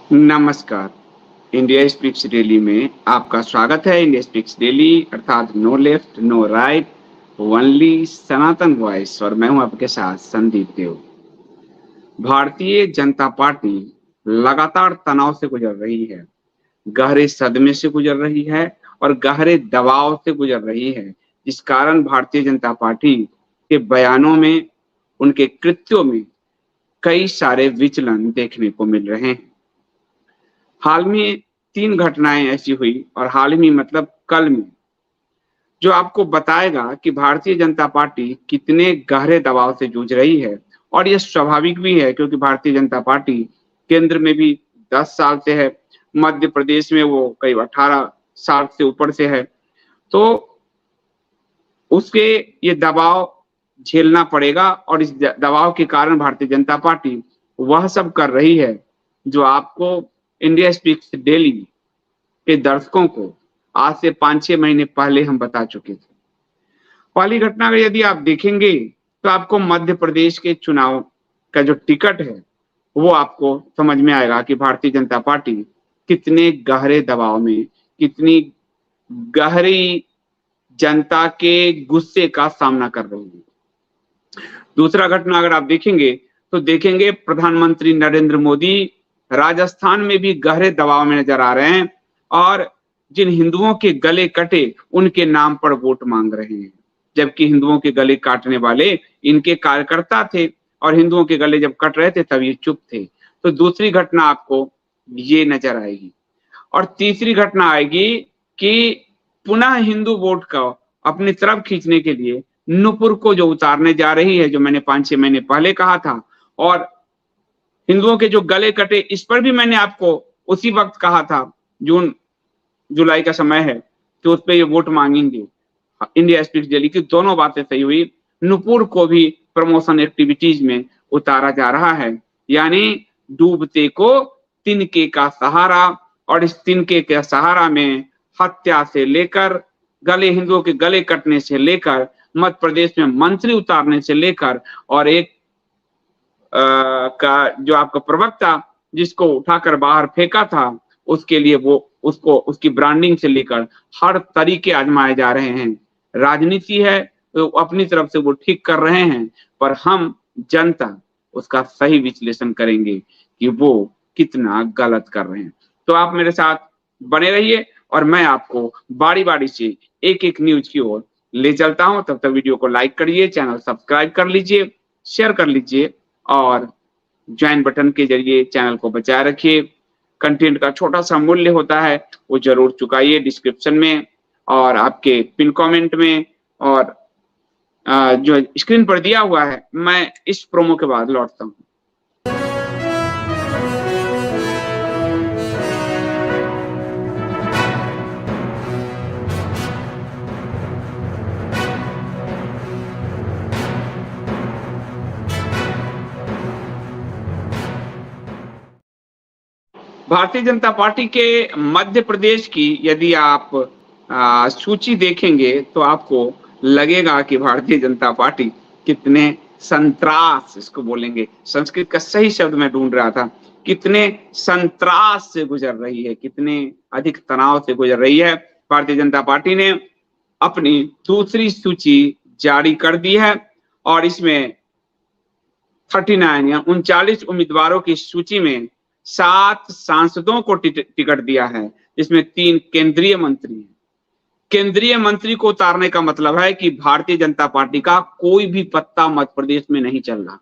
नमस्कार। India speaks daily में आपका स्वागत है। इंडिया स्पीक्स डेली अर्थात no left no right, only Sanatan voice. और मैं हूं आपके साथ संदीप देव। भारतीय जनता पार्टी लगातार तनाव से गुजर रही है, गहरे सदमे से गुजर रही है और गहरे दबाव से गुजर रही है, जिस कारण भारतीय जनता पार्टी के बयानों में, उनके कृत्यों में कई सारे विचलन देखने को मिल रहे हैं। हाल में 3 घटनाएं ऐसी हुई, और हाल ही मतलब कल में, जो आपको बताएगा कि भारतीय जनता पार्टी कितने गहरे दबाव से जूझ रही है। और यह स्वाभाविक भी है, क्योंकि भारतीय जनता पार्टी केंद्र में भी 10 साल से है, मध्य प्रदेश में वो करीब 18 साल से ऊपर से है। तो उसके ये दबाव झेलना पड़ेगा, और इस दबाव के कारण भारतीय जनता पार्टी वह सब कर रही है जो आपको इंडिया स्पीक्स डेली के दर्शकों को आज से 5-6 महीने पहले हम बता चुके थे। पहली घटना अगर यदि आप देखेंगे तो आपको मध्य प्रदेश के चुनाव का जो टिकट है वो आपको समझ में आएगा कि भारतीय जनता पार्टी कितने गहरे दबाव में, कितनी गहरी जनता के गुस्से का सामना कर रही है। दूसरा घटना अगर आप देखेंगे तो देखेंगे प्रधानमंत्री नरेंद्र मोदी राजस्थान में भी गहरे दबाव में नजर आ रहे हैं, और जिन हिंदुओं के गले कटे उनके नाम पर वोट मांग रहे हैं, जबकि हिंदुओं के गले काटने वाले इनके कार्यकर्ता थे, और हिंदुओं के गले जब कट रहे थे तब ये चुप थे। तो दूसरी घटना आपको ये नजर आएगी। और तीसरी घटना आएगी कि पुनः हिंदू वोट को अपनी तरफ खींचने के लिए नुपुर को जो उतारने जा रही है, जो मैंने 5-6 महीने पहले कहा था। और हिंदुओं के जो गले कटे, इस पर भी मैंने आपको उसी वक्त कहा था, जून जुलाई का समय है, कि उस पर ये वोट मांगेंगे। इंडिया स्पीक्स डेली की दोनों बातें सही हुई। नुपुर को भी प्रमोशन एक्टिविटीज में उतारा जा रहा है, यानी डूबते को तिनके का सहारा। और इस तिनके के सहारा में हत्या से लेकर, गले हिंदुओं के गले कटने से लेकर, मध्य प्रदेश में मंत्री उतारने से लेकर, और एक का जो आपका प्रवक्ता जिसको उठाकर बाहर फेंका था, उसके लिए वो उसको उसकी ब्रांडिंग से लेकर हर तरीके आजमाए जा रहे हैं। राजनीति है तो अपनी तरफ से वो ठीक कर रहे हैं, पर हम जनता उसका सही विश्लेषण करेंगे कि वो कितना गलत कर रहे हैं। तो आप मेरे साथ बने रहिए, और मैं आपको बारी बारी से एक एक न्यूज की ओर ले चलता हूं। तब तक वीडियो को लाइक करिए, चैनल सब्सक्राइब कर लीजिए, शेयर कर लीजिए, और ज्वाइन बटन के जरिए चैनल को बचाए रखिए। कंटेंट का छोटा सा मूल्य होता है, वो जरूर चुकाइए डिस्क्रिप्शन में और आपके पिन कमेंट में, और जो स्क्रीन पर दिया हुआ है। मैं इस प्रोमो के बाद लौटता हूँ। भारतीय जनता पार्टी के मध्य प्रदेश की यदि आप सूची देखेंगे तो आपको लगेगा कि भारतीय जनता पार्टी कितने संत्रास, इसको बोलेंगे, संस्कृत का सही शब्द मैं ढूंढ रहा था, कितने संत्रास से गुजर रही है, कितने अधिक तनाव से गुजर रही है। भारतीय जनता पार्टी ने अपनी दूसरी सूची जारी कर दी है, और इसमें 39 या 39 उम्मीदवारों की सूची में 7 सांसदों को टिकट दिया है, जिसमें 3 केंद्रीय मंत्री हैं। केंद्रीय मंत्री को उतारने का मतलब है कि भारतीय जनता पार्टी का कोई भी पत्ता मध्य प्रदेश में नहीं चल रहा।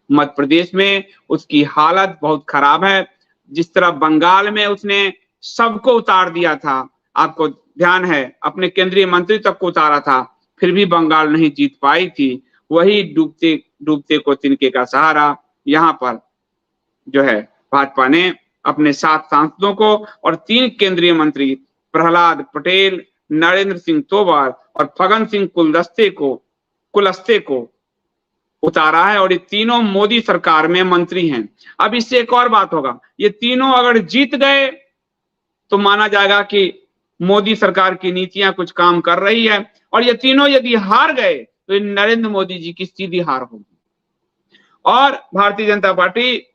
मध्य प्रदेश में उसकी हालत बहुत खराब है। जिस तरह बंगाल में उसने सबको उतार दिया था, आपको ध्यान है, अपने केंद्रीय मंत्री तक को उतारा था, फिर भी बंगाल नहीं जीत पाई थी। वही डूबते डूबते को तिनके का सहारा, यहाँ पर जो है भाजपा ने अपने 7 सांसदों को और 3 केंद्रीय मंत्री प्रहलाद पटेल, नरेंद्र सिंह तोमर और फग्गन सिंह कुलस्ते को उतारा है, और ये तीनों मोदी सरकार में मंत्री हैं। अब इससे एक और बात होगा, ये तीनों अगर जीत गए तो माना जाएगा कि मोदी सरकार की नीतियां कुछ काम कर रही है, और ये तीनों यदि हार गए तो नरेंद्र मोदी जी की सीधी हार होगी। और भारतीय जनता पार्टी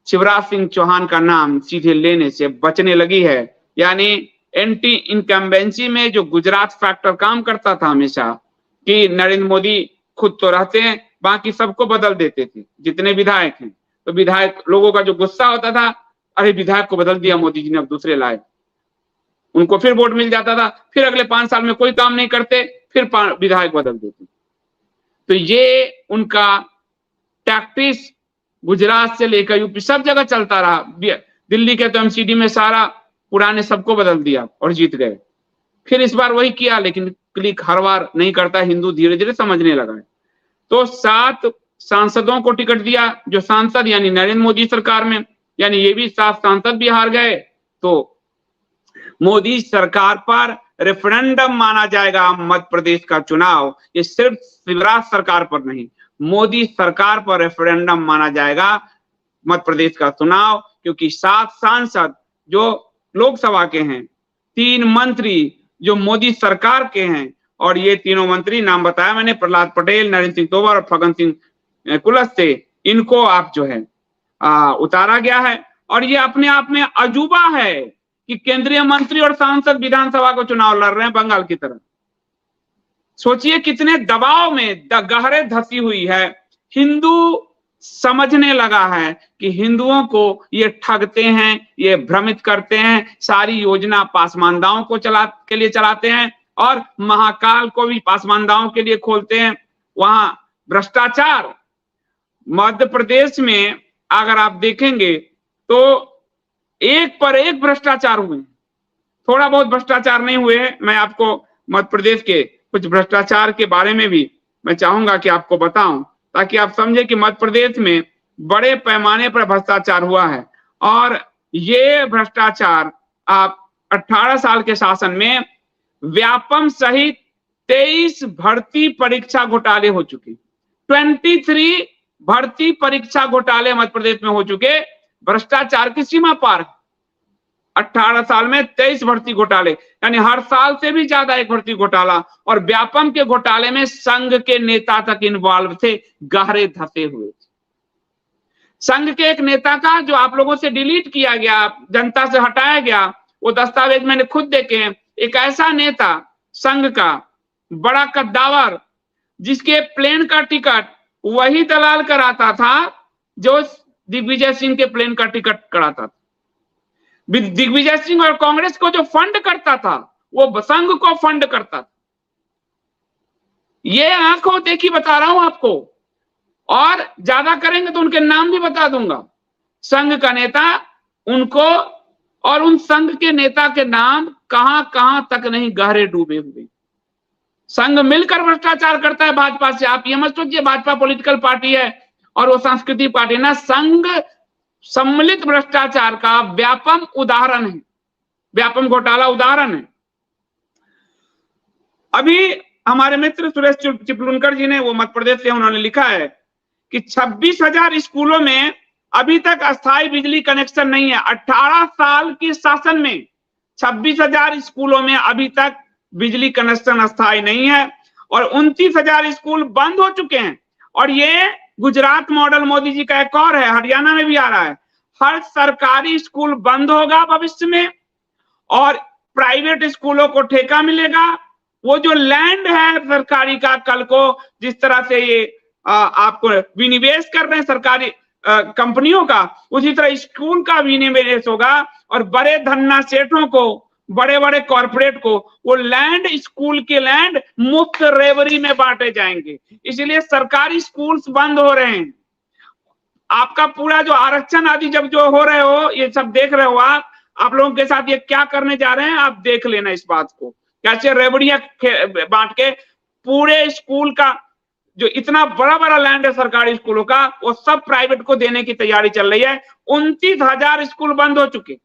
शिवराज सिंह चौहान का नाम सीधे लेने से बचने लगी है। यानी एंटी इनकम्बेंसी में जो गुजरात फैक्टर काम करता था हमेशा कि नरेंद्र मोदी खुद तो रहते हैं, बाकी सबको बदल देते थे जितने विधायक हैं, तो विधायक लोगों का जो गुस्सा होता था, अरे विधायक को बदल दिया मोदी जी ने, अब दूसरे लाए, उनको फिर वोट मिल जाता था, फिर अगले 5 साल में कोई काम नहीं करते, फिर विधायक बदल देते। तो ये उनका टैक्टिस गुजरात से लेकर यूपी सब जगह चलता रहा। दिल्ली के तो एमसीडी में सारा पुराने सबको बदल दिया और जीत गए। फिर इस बार वही किया, लेकिन क्लिक हर बार नहीं करता, हिंदू धीरे धीरे समझने लगा है। तो 7 सांसदों को टिकट दिया, जो सांसद यानी नरेंद्र मोदी सरकार में, यानी ये भी 7 सांसद भी हार गए। तो मोदी सरकार पर रेफरेंडम माना जाएगा मध्य प्रदेश का चुनाव। ये सिर्फ शिवराज सरकार पर नहीं, मोदी सरकार पर रेफरेंडम माना जाएगा मध्य प्रदेश का चुनाव, क्योंकि 7 सांसद जो लोकसभा के हैं, 3 मंत्री जो मोदी सरकार के हैं, और ये तीनों मंत्री नाम बताया मैंने, प्रहलाद पटेल, नरेंद्र सिंह तोमर और फग्गन सिंह कुलस्ते, इनको आप जो है उतारा गया है। और ये अपने आप में अजूबा है कि केंद्रीय मंत्री और सांसद विधानसभा को चुनाव लड़ रहे हैं बंगाल की तरह। सोचिए कितने दबाव में गहरे धसी हुई है। हिंदू समझने लगा है कि हिंदुओं को ये ठगते हैं, ये भ्रमित करते हैं, सारी योजना पासमानदाओं को के लिए चलाते हैं और महाकाल को भी पासमानदाओं के लिए खोलते हैं। वहां भ्रष्टाचार मध्य प्रदेश में अगर आप देखेंगे तो एक पर एक भ्रष्टाचार हुए, थोड़ा बहुत भ्रष्टाचार नहीं हुए हैं। मैं आपको मध्य प्रदेश के कुछ भ्रष्टाचार के बारे में भी मैं चाहूंगा कि आपको बताऊं, ताकि आप समझे कि मध्य प्रदेश में बड़े पैमाने पर भ्रष्टाचार हुआ है। और ये भ्रष्टाचार आप 18 साल के शासन में व्यापम सहित 23 भर्ती परीक्षा घोटाले हो चुके, 23 भर्ती परीक्षा घोटाले मध्य प्रदेश में हो चुके। भ्रष्टाचार की सीमा पार 18 साल में 23 भर्ती घोटाले, यानी हर साल से भी ज्यादा एक भर्ती घोटाला। और व्यापम के घोटाले में संघ के नेता तक इन्वॉल्व थे, गहरे धसे हुए थे। संघ के एक नेता का जो आप लोगों से डिलीट किया गया, जनता से हटाया गया, वो दस्तावेज मैंने खुद देखे हैं। एक ऐसा नेता संघ का बड़ा कद्दावर, जिसके प्लेन का टिकट वही दलाल कराता था जो दिग्विजय सिंह के प्लेन का टिकट कराता था। दिग्विजय सिंह और कांग्रेस को जो फंड करता था वो संघ को फंड करता था। ये आंखों देखी बता रहा हूं आपको, और ज्यादा करेंगे तो उनके नाम भी बता दूंगा। संघ का नेता, उनको और उन संघ के नेता के नाम कहां कहां तक नहीं गहरे डूबे हुए। संघ मिलकर भ्रष्टाचार करता है भाजपा से। आप ये मत सोचिए भाजपा पॉलिटिकल पार्टी है और वो सांस्कृतिक पार्टी ना, संघ सम्मिलित भ्रष्टाचार का व्यापम उदाहरण है, व्यापम घोटाला उदाहरण है। अभी हमारे मित्र सुरेश चिपलुनकर जी ने, वो मध्य प्रदेश से, उन्होंने लिखा है कि 26,000 स्कूलों में अभी तक अस्थायी बिजली कनेक्शन नहीं है। 18 साल के शासन में 26,000 स्कूलों में अभी तक बिजली कनेक्शन अस्थायी नहीं है, और 29,000 स्कूल बंद हो चुके हैं। और ये गुजरात मॉडल मोदी जी का एक और है, हरियाणा में भी आ रहा है। हर सरकारी स्कूल बंद होगा भविष्य में, और प्राइवेट स्कूलों को ठेका मिलेगा। वो जो लैंड है सरकारी का, कल को जिस तरह से ये आपको विनिवेश कर रहे हैं सरकारी कंपनियों का, उसी तरह स्कूल का विनिवेश होगा। और बड़े धन्ना सेठों को, बड़े बड़े कॉर्पोरेट को वो लैंड, स्कूल के लैंड मुफ्त रेवरी में बांटे जाएंगे। इसलिए सरकारी स्कूल्स बंद हो रहे हैं। आपका पूरा जो आरक्षण आदि जब जो हो रहे हो, ये सब देख रहे हो आप लोगों के साथ ये क्या करने जा रहे हैं, आप देख लेना इस बात को। कैसे रेवड़ियां बांट के पूरे स्कूल का जो इतना बड़ा बड़ा लैंड है सरकारी स्कूलों का, वो सब प्राइवेट को देने की तैयारी चल रही है। 29,000 स्कूल बंद हो चुके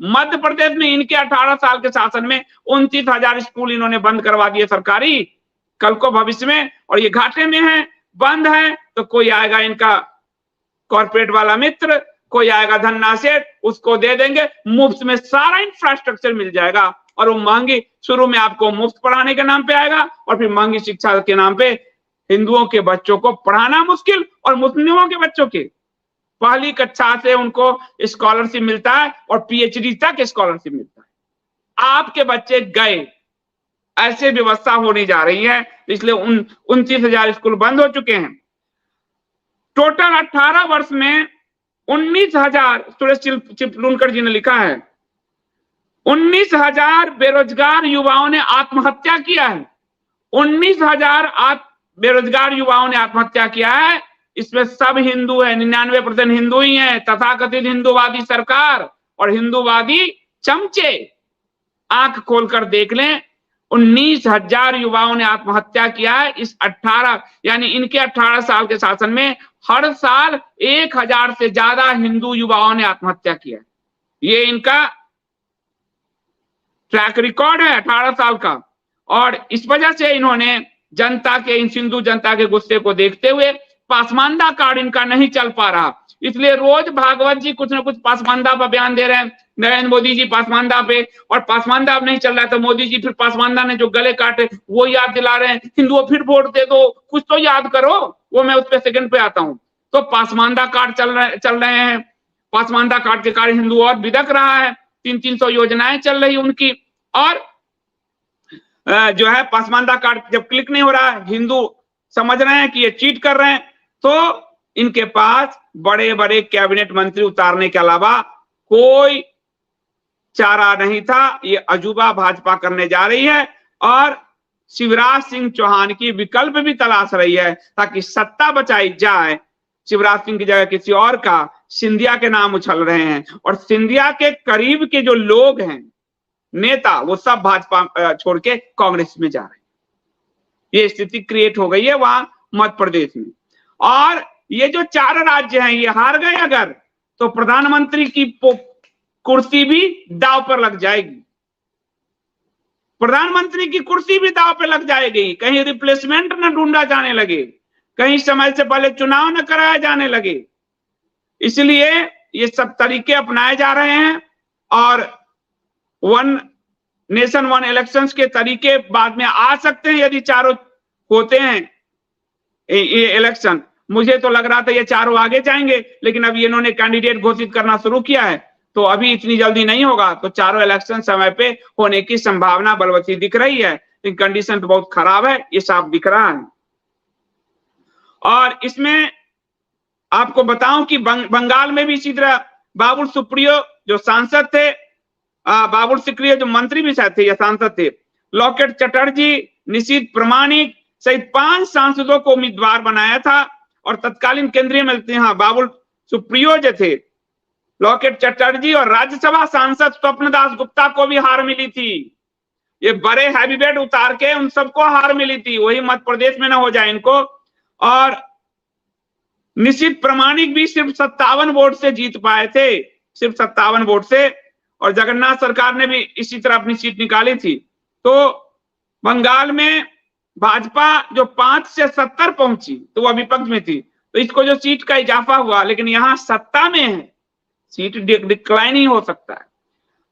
मध्य प्रदेश में। इनके 18 साल के शासन में 29,000 स्कूल इन्होंने बंद करवा दिए सरकारी, कल को भविष्य में। और ये घाटे में है, बंद है, तो कोई आएगा इनका कॉर्पोरेट वाला मित्र, कोई आएगा धन्ना सेठ, उसको दे देंगे मुफ्त में, सारा इंफ्रास्ट्रक्चर मिल जाएगा। और वो महंगी, शुरू में आपको मुफ्त पढ़ाने के नाम पे आएगा, और फिर महंगी शिक्षा के नाम पे हिंदुओं के बच्चों को पढ़ाना मुश्किल और मुस्लिमों के बच्चों के पहली कक्षा से उनको स्कॉलरशिप मिलता है और पीएचडी तक स्कॉलरशिप मिलता है। आपके बच्चे गए, ऐसे व्यवस्था होने जा रही है, इसलिए 29,000 स्कूल बंद हो चुके हैं। टोटल 18 वर्ष में 19,000, सुरेश चिपलूनकर जी ने लिखा है, 19,000 बेरोजगार युवाओं ने आत्महत्या किया है। 19,000 बेरोजगार युवाओं ने आत्महत्या किया है। इसमें सब हिंदू है, 99% हिंदू ही है, तथाकथित हिंदूवादी सरकार और हिंदूवादी चमचे। आंख खोलकर देख लें, 19,000 युवाओं ने आत्महत्या किया है इस 18, यानी इनके 18 साल के शासन में हर साल 1,000 से ज्यादा हिंदू युवाओं ने आत्महत्या किया है। ये इनका ट्रैक रिकॉर्ड है 18 साल का। और इस वजह से इन्होंने जनता के, इन सिंधु जनता के गुस्से को देखते हुए पासमानदा कार्ड इनका नहीं चल पा रहा, इसलिए रोज भागवत जी कुछ ना कुछ पासमानदा पर बयान दे रहे हैं, नरेंद्र मोदी जी पासमानदा पे, और पासमानदा अब नहीं चल रहा है तो मोदी जी फिर पासमानदा ने जो गले काटे वो याद दिला रहे हैं, हिंदुओं फिर वोट दे दो, कुछ तो याद करो। वो मैं उस पर सेकंड पे आता हूं। तो पासमानदा कार्ड चल रहे हैं, पासमानदा कार्ड के कारण हिंदू और बिदक रहा है, 300 योजनाएं चल रही उनकी, और जो है पासमानदा कार्ड जब क्लिक नहीं हो रहा है, हिंदू समझ रहे हैं कि ये चीट कर रहे हैं, तो इनके पास बड़े बड़े कैबिनेट मंत्री उतारने के अलावा कोई चारा नहीं था। ये अजूबा भाजपा करने जा रही है और शिवराज सिंह चौहान की विकल्प भी तलाश रही है ताकि सत्ता बचाई जाए। शिवराज सिंह की जगह किसी और का, सिंधिया के नाम उछल रहे हैं, और सिंधिया के करीब के जो लोग हैं नेता, वो सब भाजपा छोड़ के कांग्रेस में जा रहे हैं। ये स्थिति क्रिएट हो गई है वहां मध्य प्रदेश में। और ये जो 4 राज्य हैं ये हार गए अगर, तो प्रधानमंत्री की कुर्सी भी दांव पर लग जाएगी। प्रधानमंत्री की कुर्सी भी दांव पे लग जाएगी। कहीं रिप्लेसमेंट न ढूंढा जाने लगे, कहीं समय से पहले चुनाव न कराया जाने लगे। इसलिए ये सब तरीके अपनाए जा रहे हैं, और 1 नेशन 1 इलेक्शंस के तरीके बाद में आ सकते हैं यदि चारों होते हैं ये इलेक्शन। मुझे तो लग रहा था ये चारों आगे जाएंगे, लेकिन अब इन्होंने कैंडिडेट घोषित करना शुरू किया है, तो अभी इतनी जल्दी नहीं होगा। तो चारों इलेक्शन समय पे होने की संभावना बलवती दिख रही है, लेकिन कंडीशन तो बहुत खराब है, ये साफ दिख रहा है। और इसमें आपको बताऊं कि बंगाल में भी इसी तरह बाबुल सुप्रियो जो सांसद थे, बाबुल सुप्रियो जो मंत्री भी शायद थे या सांसद थे, लॉकेट चटर्जी, निशीथ प्रामाणिक सहित 5 सांसदों को उम्मीदवार बनाया था। और तत्कालीन केंद्रीय मंत्री, हाँ, बाबुल सुप्रियो जो थे, लॉकेट चटर्जी और राज्यसभा सांसद स्वप्नदास गुप्ता को भी हार मिली थी। ये बड़े हैवीवेट उतार के उन सबको हार मिली थी, वही मध्य प्रदेश में ना हो जाए इनको। और निशीथ प्रामाणिक भी सिर्फ 57 वोट से जीत पाए थे, सिर्फ 57 वोट से। और जगन्नाथ सरकार ने भी इसी तरह अपनी सीट निकाली थी। तो बंगाल में भाजपा जो 5 से 70 पहुंची तो वह विपक्ष में थी, तो इसको जो सीट का इजाफा हुआ, लेकिन यहां सत्ता में है, सीट डिक्लाइन ही हो सकता है।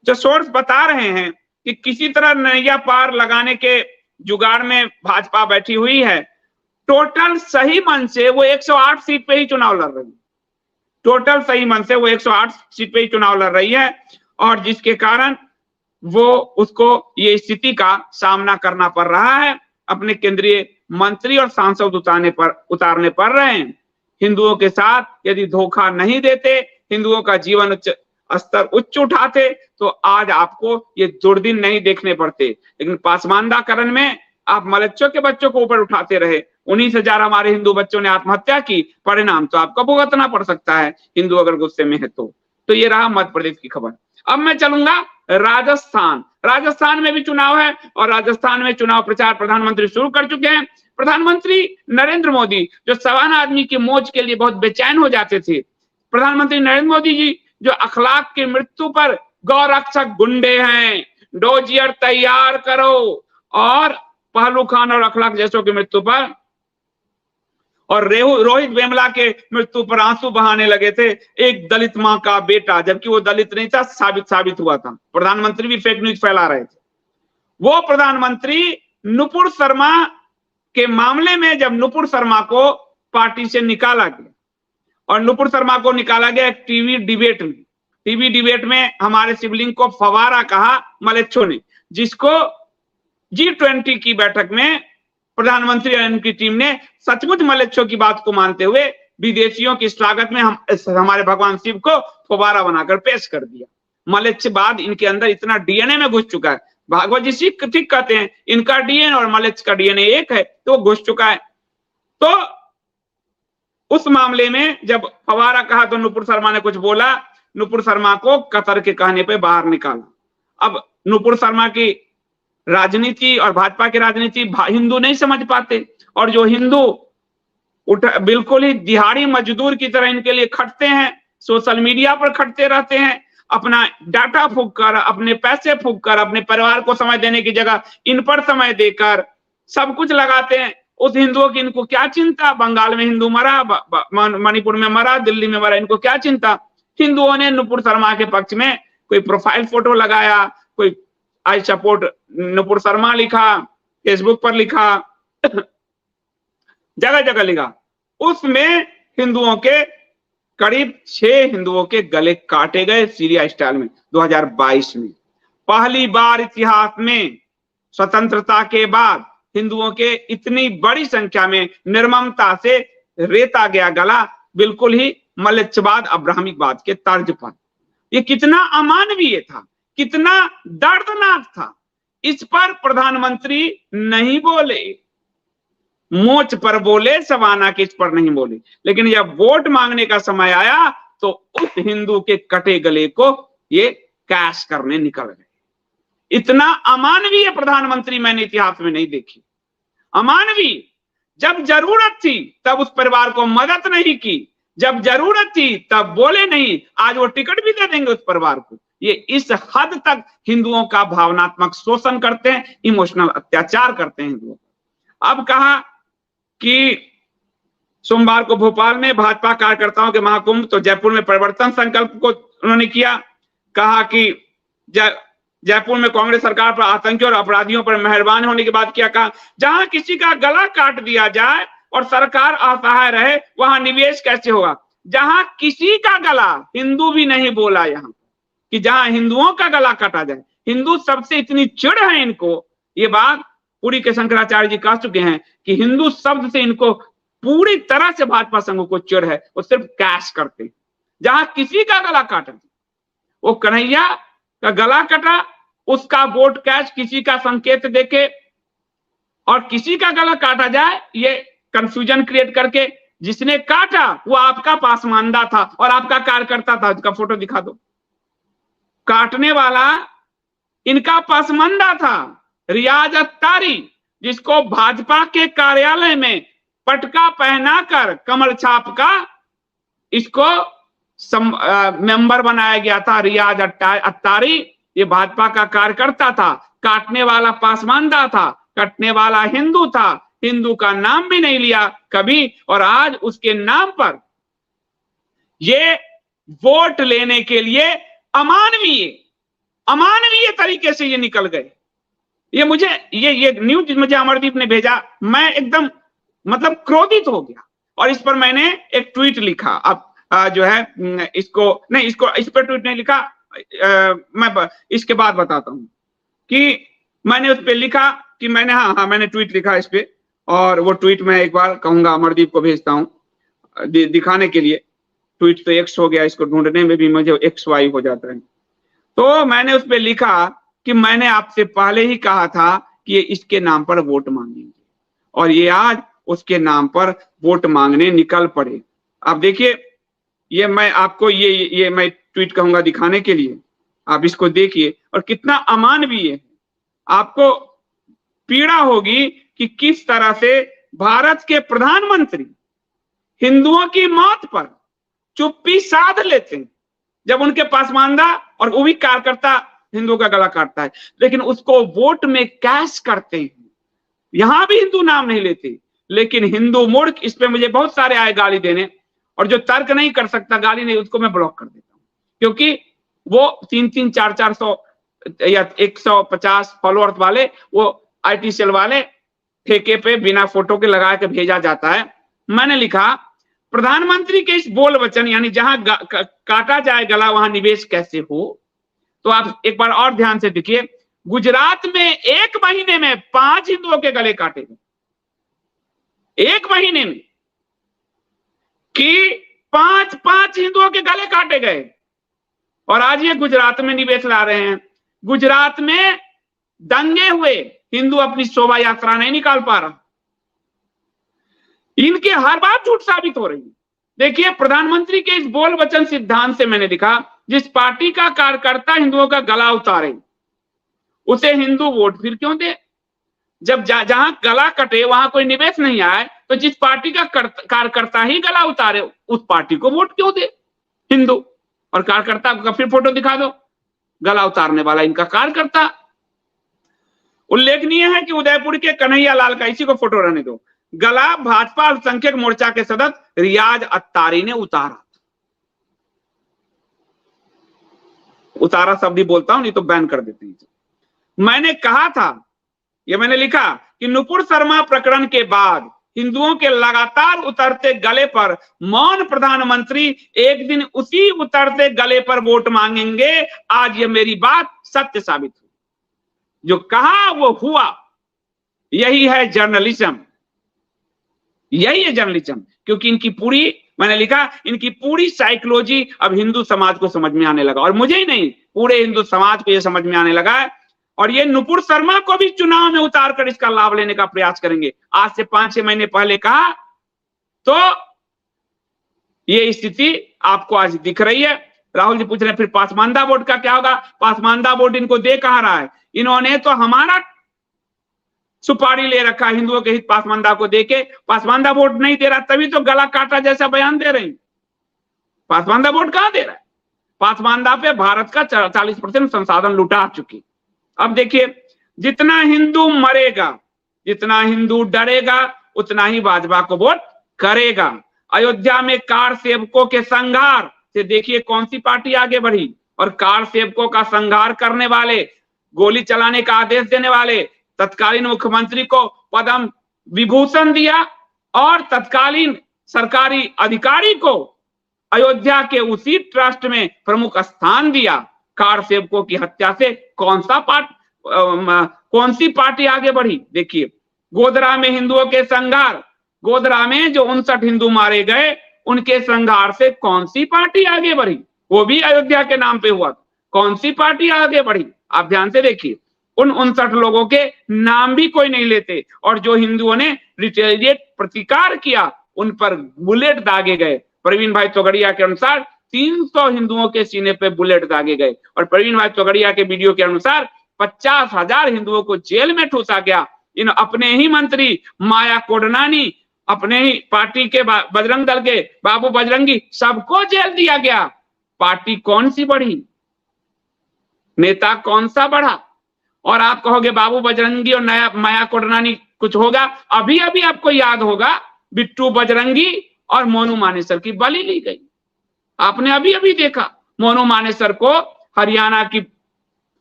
जो सोर्स बता रहे हैं कि किसी तरह नैया पार लगाने के जुगाड़ में भाजपा बैठी हुई है। टोटल सही मन से वो 108 सीट पे ही चुनाव लड़ रही है, टोटल सही मन से वो 108 सीट पे ही चुनाव लड़ रही है, और जिसके कारण वो उसको ये स्थिति का सामना करना पड़ रहा है। अपने केंद्रीय मंत्री और सांसद उतारने पड़ रहे हैं। हिंदुओं के साथ यदि धोखा नहीं देते, हिंदुओं का जीवन स्तर उच्च उठाते, तो आज आपको ये दुर्दिन नहीं देखने पड़ते। लेकिन पासमानदाकरण में आप मलच्चों के बच्चों को ऊपर उठाते रहे। 19,000 हमारे हिंदू बच्चों ने आत्महत्या की, परिणाम तो आपको भुगतना पड़ सकता है हिंदू अगर गुस्से में है तो ये रहा मध्य प्रदेश की खबर। अब मैं चलूंगा राजस्थान। राजस्थान में भी चुनाव है, और राजस्थान में चुनाव प्रचार प्रधानमंत्री शुरू कर चुके हैं। प्रधानमंत्री नरेंद्र मोदी जो सवाना आदमी की मौज के लिए बहुत बेचैन हो जाते थे, प्रधानमंत्री नरेंद्र मोदी जी जो अखलाक की मृत्यु पर गौरक्षक गुंडे हैं, डोजियर तैयार करो, और पहलू खान और अखलाक जैसों की मृत्यु पर और रोहित वेमुला के मृत्यु पर आंसू बहाने लगे थे। एक दलित मां का बेटा, जबकि वो दलित नहीं था, साबित हुआ था। प्रधानमंत्री भी फेक न्यूज फैला रहे थे। वो प्रधानमंत्री नुपुर शर्मा के मामले में, जब नुपुर शर्मा को पार्टी से निकाला गया और नुपुर शर्मा को निकाला गया एक टीवी डिबेट में हमारे शिवलिंग को फवारा कहा मलेच्छों ने, जिसको G20 की बैठक में प्रधानमंत्री और उनकी टीम ने सचमुच मलेच्छों की बात को मानते हुए विदेशियों की स्वागत में हमारे भगवान शिव को फवारा बनाकर पेश कर दिया। मलेच्छवाद इनके अंदर इतना डीएनए में घुस चुका है। भागवत जी ठीक कहते हैं इनका डीएनए और मलेच्छ का डीएनए एक है, तो घुस चुका है। तो उस मामले में जब फवारा कहा तो नुपुर शर्मा ने कुछ बोला, नुपुर शर्मा को कतर के कहने पे बाहर निकाला। अब नुपुर शर्मा की राजनीति और भाजपा की राजनीति हिंदू नहीं समझ पाते, और जो हिंदू बिल्कुल ही दिहाड़ी मजदूर की तरह इनके लिए खटते हैं, सोशल मीडिया पर खटते रहते हैं, अपना डाटा फूंक कर, अपने पैसे फूंक कर, अपने परिवार को समय देने की जगह इन पर समय देकर सब कुछ लगाते हैं। उस हिंदुओं की इनको क्या चिंता? बंगाल में हिंदू मरा, मणिपुर में मरा, दिल्ली में मरा, इनको क्या चिंता? हिंदुओं ने नुपुर शर्मा के पक्ष में कोई प्रोफाइल फोटो लगाया, कोई आई सपोर्ट नुपुर शर्मा लिखा, फेसबुक पर लिखा, जगह जगह लिखा। उसमें हिंदुओं के करीब 6 हिंदुओं के गले काटे गए सीरिया स्टाइल में 2022 में। पहली बार इतिहास में स्वतंत्रता के बाद हिंदुओं के इतनी बड़ी संख्या में निर्ममता से रेता गया गला, बिल्कुल ही मलेच्छवाद अब्राहमिकवाद के तर्ज पर। ये कितना अमानवीय था, कितना दर्दनाक था। इस पर प्रधानमंत्री नहीं बोले, मोच पर बोले, सवाना के इस पर नहीं बोले। लेकिन जब वोट मांगने का समय आया तो उस हिंदू के कटे गले को ये कैश करने निकल गए। इतना अमानवीय प्रधानमंत्री मैंने इतिहास में नहीं देखी। अमानवीय, जब जरूरत थी तब उस परिवार को मदद नहीं की, जब जरूरत थी तब बोले नहीं। आज वो टिकट भी दे देंगे उस परिवार को। ये इस हद तक हिंदुओं का भावनात्मक शोषण करते हैं, इमोशनल अत्याचार करते हैं हिंदुओं। अब कहा कि सोमवार को भोपाल में भाजपा कार्यकर्ताओं के महाकुंभ, तो जयपुर में परिवर्तन संकल्प को उन्होंने किया। कहा कि जयपुर में कांग्रेस सरकार पर आतंकियों और अपराधियों पर मेहरबान होने की बात किया। कहा जहां किसी का गला काट दिया जाए और सरकार असहाय रहे, वहां निवेश कैसे होगा? जहां किसी का गला, हिंदू भी नहीं बोला यहां कि जहां हिंदुओं का गला काटा जाए। हिंदू सबसे इतनी चिढ़ है इनको, ये बात पुरी के शंकराचार्य जी कह चुके हैं कि हिंदू शब्द से इनको पूरी तरह से भाजपा संघ को चिढ़ है। वो सिर्फ कैश करते हैं। जहां किसी का गला काटा, वो कन्हैया का गला कटा, उसका वोट कैश किसी का संकेत देके और किसी का गला काटा जाए, ये कंफ्यूजन क्रिएट करके। जिसने काटा वो आपका पासमानदा था और आपका कार्यकर्ता था, उसका फोटो दिखा दो। काटने वाला इनका पासमानदा था, रियाज अत्तारी, जिसको भाजपा के कार्यालय में पटका पहनाकर कमल छाप का इसको मेंबर बनाया गया था। रियाज अत्तारी ये भाजपा का कार्यकर्ता था, काटने वाला पासमानदा था, कटने वाला हिंदू था, हिंदू का नाम भी नहीं लिया कभी, और आज उसके नाम पर ये वोट लेने के लिए अमानवीय तरीके से ये निकल गए। ये मुझे ये न्यूज मुझे अमरदीप ने भेजा, मैं एकदम मतलब क्रोधित हो गया और इस पर मैंने एक ट्वीट लिखा। अब जो है इस पर ट्वीट नहीं लिखा, मैं इसके बाद बताता हूं कि मैंने उस पर लिखा कि मैंने मैंने ट्वीट लिखा इस पे, और वो ट्वीट मैं एक बार कहूंगा अमरदीप को भेजता हूं दिखाने के लिए। ट्वीट तो एक्स हो गया, इसको ढूंढने में भी मुझे XY हो जाता है। तो मैंने उस पर लिखा कि मैंने आपसे पहले ही कहा था कि ये इसके नाम पर वोट मांगेंगे, और ये आज उसके नाम पर वोट मांगने निकल पड़े। अब देखिए, ये मैं आपको ये मैं ट्वीट कहूंगा दिखाने के लिए, आप इसको देखिए और कितना अमानवीय है। आपको पीड़ा होगी कि किस तरह से भारत के प्रधानमंत्री हिंदुओं की मौत पर चुप्पी साध लेते हैं जब उनके पासमानदा और वो भी कार्यकर्ता हिंदुओं का गला काटता है, लेकिन उसको वोट में कैश करते हैं। यहां भी हिंदू नाम नहीं लेते, लेकिन हिंदू मूर्ख, इस पे मुझे बहुत सारे आए गाली देने, और जो तर्क नहीं कर सकता, गाली नहीं, उसको मैं ब्लॉक कर देता हूं, क्योंकि वो 300, 400 या 150 फॉलोअर्स वाले, वो IT सेल वाले ठेके पे बिना फोटो के लगा के भेजा जाता है। मैंने लिखा प्रधानमंत्री के इस बोल वचन यानी जहां काटा जाए गला वहां निवेश कैसे हो, तो आप एक बार और ध्यान से देखिए, गुजरात में 1 महीने में 5 हिंदुओं के गले काटे गए। 1 महीने में कि 5 हिंदुओं के गले काटे गए, और आज ये गुजरात में निवेश ला रहे हैं। गुजरात में दंगे हुए, हिंदू अपनी शोभा यात्रा नहीं निकाल पा रहा। इनके हर बात झूठ साबित हो रही है। देखिए, प्रधानमंत्री के इस बोल वचन सिद्धांत से मैंने लिखा, जिस पार्टी का कार्यकर्ता हिंदुओं का गला उतारे उसे हिंदू वोट फिर क्यों दे? जब जहां गला कटे वहां कोई निवेश नहीं आए, तो जिस पार्टी का कार्यकर्ता ही गला उतारे उस पार्टी को वोट क्यों दे हिंदू? और कार्यकर्ता का फिर फोटो दिखा दो, गला उतारने वाला इनका कार्यकर्ता। उल्लेखनीय है कि उदयपुर के कन्हैया लाल का, इसी को फोटो रहने दो, गला भाजपा अल्पसंख्यक मोर्चा के सदस्य रियाज अत्तारी ने उतारा। उतारा शब्द ही बोलता हूं, नहीं तो बैन कर देते हैं। मैंने कहा था, ये मैंने लिखा कि नुपुर शर्मा प्रकरण के बाद हिंदुओं के लगातार उतरते गले पर मौन प्रधानमंत्री एक दिन उसी उतरते गले पर वोट मांगेंगे। आज ये मेरी बात सत्य साबित हुई। जो कहा वो हुआ। यही है जर्नलिज्म, यही है जर्नलिज्म। क्योंकि इनकी पूरी, मैंने लिखा, इनकी पूरी साइकोलॉजी अब हिंदू समाज को समझ में आने लगा, और मुझे ही नहीं, पूरे हिंदू समाज को यह समझ में आने लगा है। और ये नुपुर शर्मा को भी चुनाव में उतार कर इसका लाभ लेने का प्रयास करेंगे। आज से 5-6 महीने पहले कहा, तो ये स्थिति आपको आज दिख रही है। राहुल जी पूछ रहे हैं फिर पासमानदा वोट का क्या होगा? पासमानदा वोट इनको दे कहां रहा है? इन्होंने तो हमारा सुपारी ले रखा हिंदुओं के हित पासमानदा को देके। पासमानदा वोट नहीं दे रहा, तभी तो गला काटा जैसा बयान दे रहे हैं। पासमानदा वोट कहां दे रहा है? पासमानदा पे भारत का 40% संसाधन लुटा चुकी। अब देखिए, जितना हिंदू मरेगा, जितना हिंदू डरेगा, उतना ही भाजपा को वोट करेगा। अयोध्या में कार सेवकों के संघार से देखिए कौन सी पार्टी आगे बढ़ी, और कार सेवकों का संघार करने वाले, गोली चलाने का आदेश देने वाले तत्कालीन मुख्यमंत्री को पद्म विभूषण दिया, और तत्कालीन सरकारी अधिकारी को अयोध्या के उसी ट्रस्ट में प्रमुख स्थान दिया। कार सेवकों की हत्या से कौन सी पार्टी आगे बढ़ी? देखिए, गोधरा में हिंदुओं के संघार, गोधरा में जो 59 हिंदू मारे गए, उनके संघार से कौन सी पार्टी आगे बढ़ी? वो भी अयोध्या के नाम पे हुआ। कौन सी पार्टी आगे बढ़ी? आप ध्यान से देखिए, उन 59 लोगों के नाम भी कोई नहीं लेते, और जो हिंदुओं ने रिटेलिएट प्रतिकार किया उन पर बुलेट दागे गए। प्रवीण भाई तोगड़िया के अनुसार 300 हिंदुओं के सीने पे बुलेट दागे गए, और प्रवीण भाई तोगड़िया के वीडियो के अनुसार 50,000 हिंदुओं को जेल में ठूसा गया। इन अपने ही मंत्री माया कोडनानी, अपने ही पार्टी के बजरंग दल के बाबू बजरंगी, सबको जेल दिया गया। पार्टी कौन सी बढ़ी? नेता कौन सा बढ़ा? और आप कहोगे बाबू बजरंगी और नया माया कोडनानी कुछ होगा? अभी अभी आपको याद होगा, बिट्टू बजरंगी और मोनू मानेसर की बलि ली गई। आपने अभी अभी देखा, मोनू मानेसर को हरियाणा की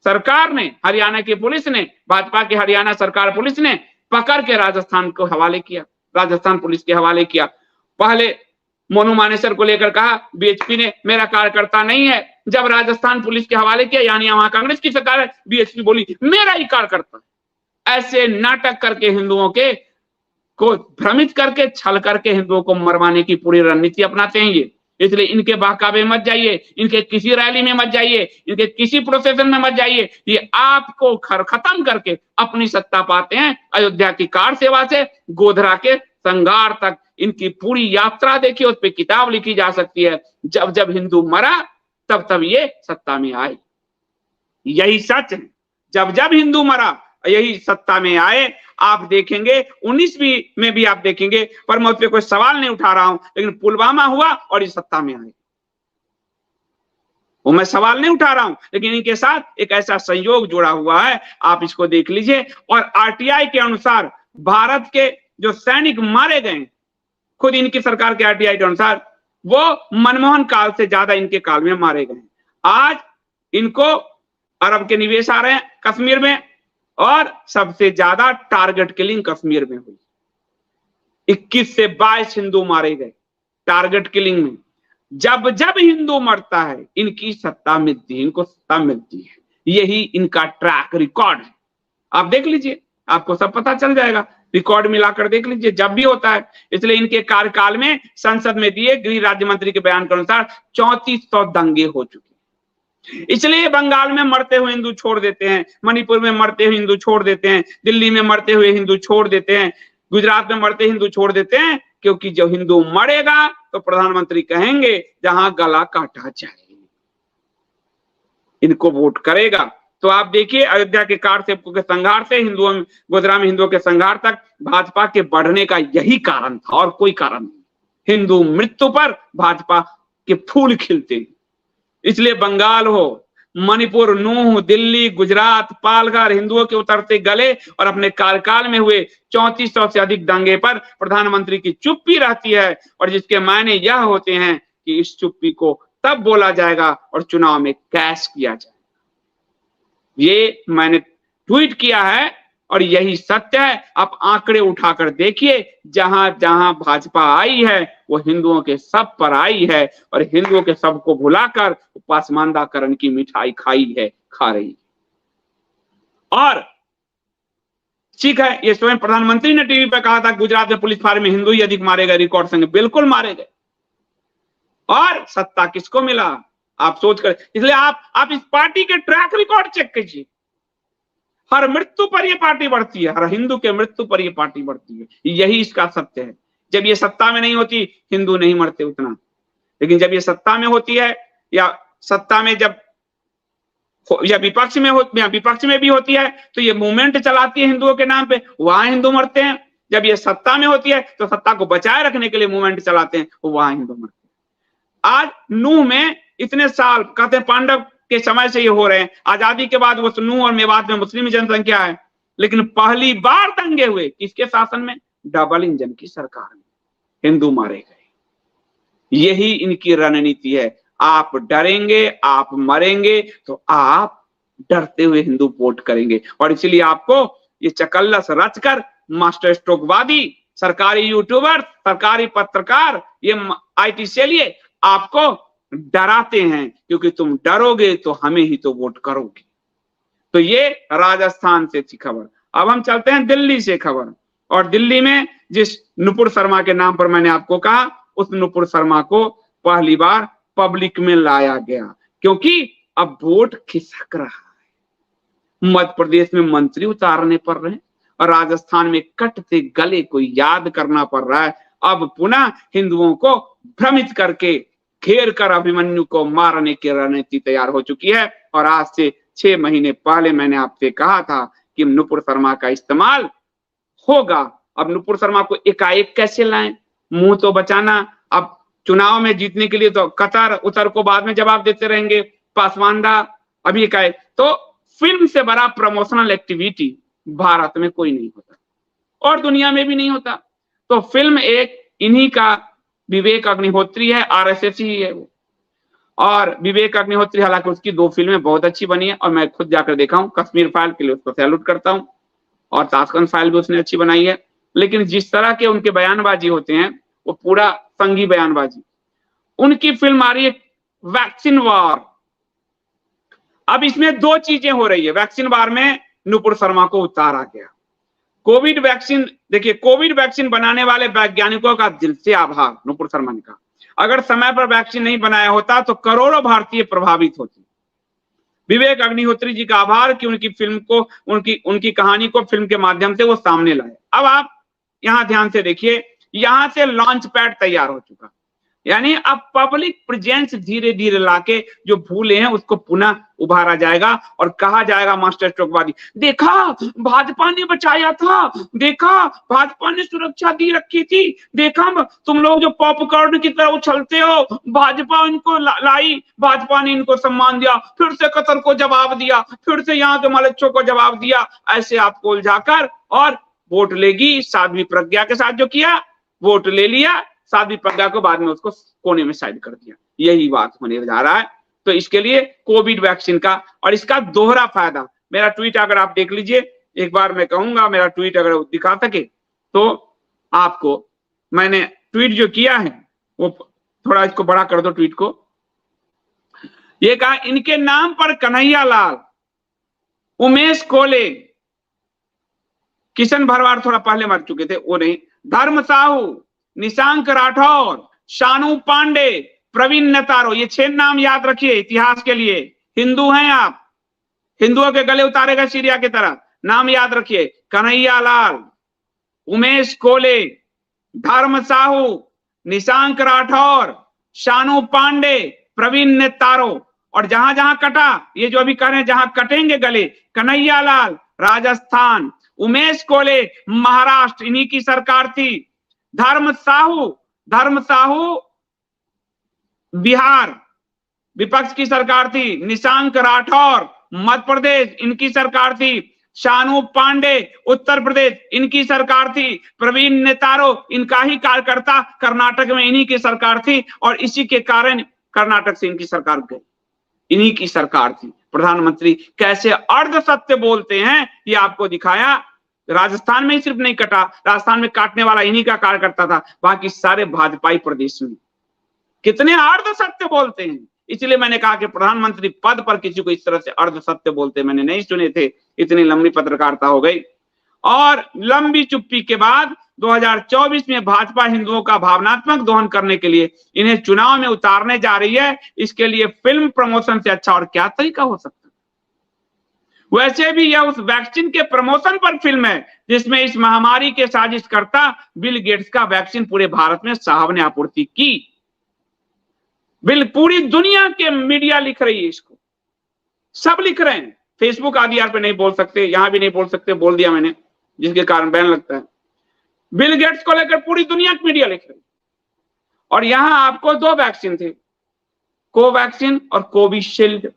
सरकार ने, हरियाणा की पुलिस ने, भाजपा की हरियाणा सरकार पुलिस ने पकड़ के राजस्थान को हवाले किया, राजस्थान पुलिस के हवाले किया। पहले मोनू मानेसर को लेकर कहा बीएचपी ने मेरा कार्यकर्ता नहीं है, जब राजस्थान पुलिस के हवाले किया, यानी वहां कांग्रेस की सरकार है, बीएचपी बोली मेरा ही कार्यकर्ता। ऐसे नाटक करके हिंदुओं के को भ्रमित करके, छल करके हिंदुओं को मरवाने की पूरी रणनीति अपनाते हैं ये। इसलिए इनके बहकावे मत जाइए, इनके किसी रैली में मत जाइए, इनके किसी प्रोसेशन में मत जाइए। ये आपको खत्म करके अपनी सत्ता पाते हैं। अयोध्या की कार सेवा से गोधरा के संघार तक इनकी पूरी यात्रा देखिए, उस पर किताब लिखी जा सकती है। जब जब हिंदू मरा तब तब ये सत्ता में आए, यही सच है। जब जब हिंदू मरा यही सत्ता में आए। आप देखेंगे 19वीं में भी आप देखेंगे, पर मैं उस पर कोई सवाल नहीं उठा रहा हूं, लेकिन पुलवामा हुआ और ये सत्ता में आए, वो मैं सवाल नहीं उठा रहा हूं, लेकिन इनके साथ एक ऐसा संयोग जुड़ा हुआ है, आप इसको देख लीजिए। और आरटीआई के अनुसार भारत के जो सैनिक मारे गए, खुद इनकी सरकार के आरटीआई के अनुसार, वो मनमोहन काल से ज्यादा इनके काल में मारे गए। आज इनको अरब के निवेश आ रहे हैं कश्मीर में, और सबसे ज्यादा टारगेट किलिंग कश्मीर में हुई। 21 से 22 हिंदू मारे गए टारगेट किलिंग में जब जब हिंदू मरता है इनकी सत्ता मिलती है, इनको सत्ता मिलती है। यही इनका ट्रैक रिकॉर्ड है। आप देख लीजिए, आपको सब पता चल जाएगा, रिकॉर्ड मिलाकर देख लीजिए जब भी होता है। इसलिए इनके कार्यकाल में संसद में दिए गृह राज्य मंत्री के बयान के अनुसार 3400 दंगे हो चुके। इसलिए बंगाल में मरते हुए हिंदू छोड़ देते हैं, मणिपुर में मरते हुए हिंदू छोड़ देते हैं, दिल्ली में मरते हुए हिंदू छोड़ देते हैं, गुजरात में मरते हिंदू छोड़ देते हैं, क्योंकि जब हिंदू मरेगा तो प्रधानमंत्री कहेंगे जहां गला काटा जाए इनको वोट करेगा। तो आप देखिए अयोध्या के कार सेवकों के संघार से हिंदुओं, गोधरा में हिंदुओं के संघार तक भाजपा के बढ़ने का यही कारण था और कोई कारण नहीं। हिंदू मृत्यु पर भाजपा के फूल खिलते हैं। इसलिए बंगाल हो, मणिपुर, नूह, दिल्ली, गुजरात, पालघर, हिंदुओं के उतरते गले और अपने कार्यकाल में हुए 3400 से अधिक दंगे पर प्रधानमंत्री की चुप्पी रहती है, और जिसके मायने यह होते हैं कि इस चुप्पी को तब बोला जाएगा और चुनाव में कैश किया जाएगा। ये मैंने ट्वीट किया है और यही सत्य है। आप आंकड़े उठाकर देखिए, जहां जहां भाजपा आई है वो हिंदुओं के सब पर आई है, और हिंदुओं के सब को भुलाकर पासमानदाकरण की मिठाई खाई है, खा रही है। और ठीक है, ये स्वयं प्रधानमंत्री ने टीवी पर कहा था गुजरात में पुलिस फायरिंग में हिंदू ही अधिक मारे गए, रिकॉर्ड संग बिल्कुल मारे गए। और सत्ता किसको मिला आप सोच कर। इसलिए आप इस पार्टी के ट्रैक रिकॉर्ड चेक कीजिए, हर मृत्यु पर यह पार्टी बढ़ती है, हर हिंदू के मृत्यु पर यह पार्टी बढ़ती है। यही इसका सत्य है। जब ये सत्ता में नहीं होती हिंदू नहीं मरते उतना, लेकिन जब ये सत्ता में होती है या सत्ता में जब या विपक्ष में भी होती है तो ये मूवमेंट चलाती है हिंदुओं के नाम पे, वहां हिंदू मरते हैं। जब ये सत्ता में होती है तो सत्ता को बचाए रखने के लिए मूवमेंट चलाते हैं, वहां हिंदू मरते हैं। आज नूह में इतने साल कहते हैं पांडव के समय से ये हो रहे हैं, आजादी के बाद वो नूह और मेवात में मुस्लिम जनसंख्या है, लेकिन पहली बार दंगे हुए किसके शासन में? डबल इंजन की सरकार में, हिंदू मारे गए। यही इनकी रणनीति है। आप डरेंगे, आप मरेंगे, तो आप डरते हुए हिंदू वोट करेंगे। और इसलिए आपको ये चकल्लस रचकर मास्टर स्ट्रोकवादी, सरकारी यूट्यूबर, सरकारी पत्रकार, ये IT सेलिए आपको डराते हैं, क्योंकि तुम डरोगे तो हमें ही तो वोट करोगे। तो ये राजस्थान से थी खबर। अब हम चलते हैं दिल्ली से खबर। और दिल्ली में जिस नुपुर शर्मा के नाम पर मैंने आपको कहा, उस नुपुर शर्मा को पहली बार पब्लिक में लाया गया, क्योंकि अब वोट खिसक रहा है। मध्य प्रदेश में मंत्री उतारने पड़ रहे हैं और राजस्थान में कटते गले को याद करना पड़ रहा है। अब पुनः हिंदुओं को भ्रमित करके घेर कर अभिमन्यु को मारने की रणनीति तैयार हो चुकी है। और आज से 6 महीने पहले मैंने आपसे कहा था कि नुपुर शर्मा का इस्तेमाल होगा। अब नुपुर शर्मा को एकाएक कैसे लाएं? मुंह तो बचाना। अब चुनाव में जीतने के लिए तो कतर उतर को बाद में जवाब देते रहेंगे, पासवानदा अभी एकाएक। तो फिल्म से बड़ा प्रमोशनल एक्टिविटी भारत में कोई नहीं होता और दुनिया में भी नहीं होता। तो फिल्म एक इन्हीं का, विवेक अग्निहोत्री है, RSS ही है वो। और विवेक अग्निहोत्री, हालांकि उसकी 2 फिल्में बहुत अच्छी बनी है और मैं खुद जाकर देखा हूं। कश्मीर फाइल के लिए उसको सैल्यूट करता हूं, और ताशकंद फाइल भी उसने अच्छी बनाई है। लेकिन जिस तरह के उनके बयानबाजी होते हैं वो पूरा संघी बयानबाजी। उनकी फिल्म आ रही है वैक्सीन वार। अब इसमें 2 चीजें हो रही है। वैक्सीन वार में नुपुर शर्मा को उतारा गया। कोविड वैक्सीन, देखिए कोविड वैक्सीन बनाने वाले वैज्ञानिकों का दिल से आभार। नुपुर शर्मा ने कहा अगर समय पर वैक्सीन नहीं बनाया होता तो करोड़ों भारतीय प्रभावित होते। विवेक अग्निहोत्री जी का आभार कि उनकी फिल्म को, उनकी कहानी को फिल्म के माध्यम से वो सामने लाए। अब आप यहां ध्यान से देखिए, यहां से लॉन्च पैड तैयार हो चुका, यानी अब पब्लिक प्रेजेंस धीरे धीरे लाके जो भूले हैं उसको पुनः उभारा जाएगा और कहा जाएगा मास्टर स्ट्रोकवादी, देखा भाजपा ने बचाया था, देखा भाजपा ने सुरक्षा दी रखी थी, देखा तुम लोग जो पॉपकॉर्न की तरह उछलते हो, भाजपा इनको लाई, भाजपा ने इनको सम्मान दिया, फिर से कतर को जवाब दिया, फिर से यहाँ के मलच्छों को जवाब दिया। ऐसे आपको उलझाकर और वोट लेगी। साध्वी प्रज्ञा के साथ जो किया, वोट ले लिया, साध्वी प्रज्ञा को बाद में उसको कोने में साइड कर दिया। यही बात होने जा रहा है। तो इसके लिए कोविड वैक्सीन का, और इसका दोहरा फायदा, मेरा ट्वीट अगर आप देख लीजिए, एक बार मैं कहूंगा मेरा ट्वीट अगर दिखा सके तो आपको, मैंने ट्वीट जो किया है वो थोड़ा इसको बड़ा कर दो ट्वीट को। ये कहा इनके नाम पर कन्हैया लाल, उमेश कोले, किशन भरवाड़ थोड़ा पहले मर चुके थे वो नहीं, धर्म साहू, निशांक राठौर, शानू पांडे, प्रवीण नेतारो, ये 6 नाम याद रखिए इतिहास के लिए। हिंदू हैं आप, हिंदुओं के गले उतारेगा सीरिया की तरह, नाम याद रखिए। कन्हैया लाल, उमेश कोले, धर्म साहू, निशांक राठौर, शानू पांडे, प्रवीण नेतारो। और जहां जहां कटा, ये जो अभी कह रहे हैं जहां कटेंगे गले, कन्हैया लाल राजस्थान, उमेश कोले महाराष्ट्र, इन्हीं की सरकार थी। धर्म साहू बिहार, विपक्ष की सरकार थी। निशांक राठौर मध्य प्रदेश, इनकी सरकार थी। शानू पांडे उत्तर प्रदेश, इनकी सरकार थी। प्रवीण नेतारो इनका ही कार्यकर्ता, कर्नाटक में इन्हीं की सरकार थी और इसी के कारण कर्नाटक से इनकी सरकार गई, इन्हीं की सरकार थी। प्रधानमंत्री कैसे अर्ध सत्य बोलते हैं ये आपको दिखाया। राजस्थान में ही सिर्फ नहीं कटा, राजस्थान में काटने वाला इन्हीं का कार्यकर्ता था, बाकी सारे भाजपाई प्रदेश में कितने अर्ध सत्य बोलते हैं। इसलिए मैंने कहा कि प्रधानमंत्री पद पर किसी को इस तरह से अर्ध सत्य बोलते मैंने नहीं सुने थे। इतनी लंबी पत्रकारिता हो गई और लंबी चुप्पी के बाद 2024 में भाजपा हिंदुओं का भावनात्मक दोहन करने के लिए इन्हें चुनाव में उतारने जा रही है। इसके लिए फिल्म प्रमोशन से अच्छा और क्या तरीका हो सकता है। वैसे भी यह उस वैक्सीन के प्रमोशन पर फिल्म है जिसमें इस महामारी के साजिशकर्ता बिल गेट्स का वैक्सीन पूरे भारत में साहब ने आपूर्ति की। पूरी दुनिया के मीडिया लिख रही है इसको, सब लिख रहे हैं। फेसबुक आदि यार पे नहीं बोल सकते, यहां भी नहीं बोल सकते, बोल दिया मैंने, जिसके कारण बैन लगता है। बिल गेट्स को लेकर पूरी दुनिया की मीडिया लिख रही। और यहां आपको 2 वैक्सीन थे, कोवैक्सीन और कोविशील्ड।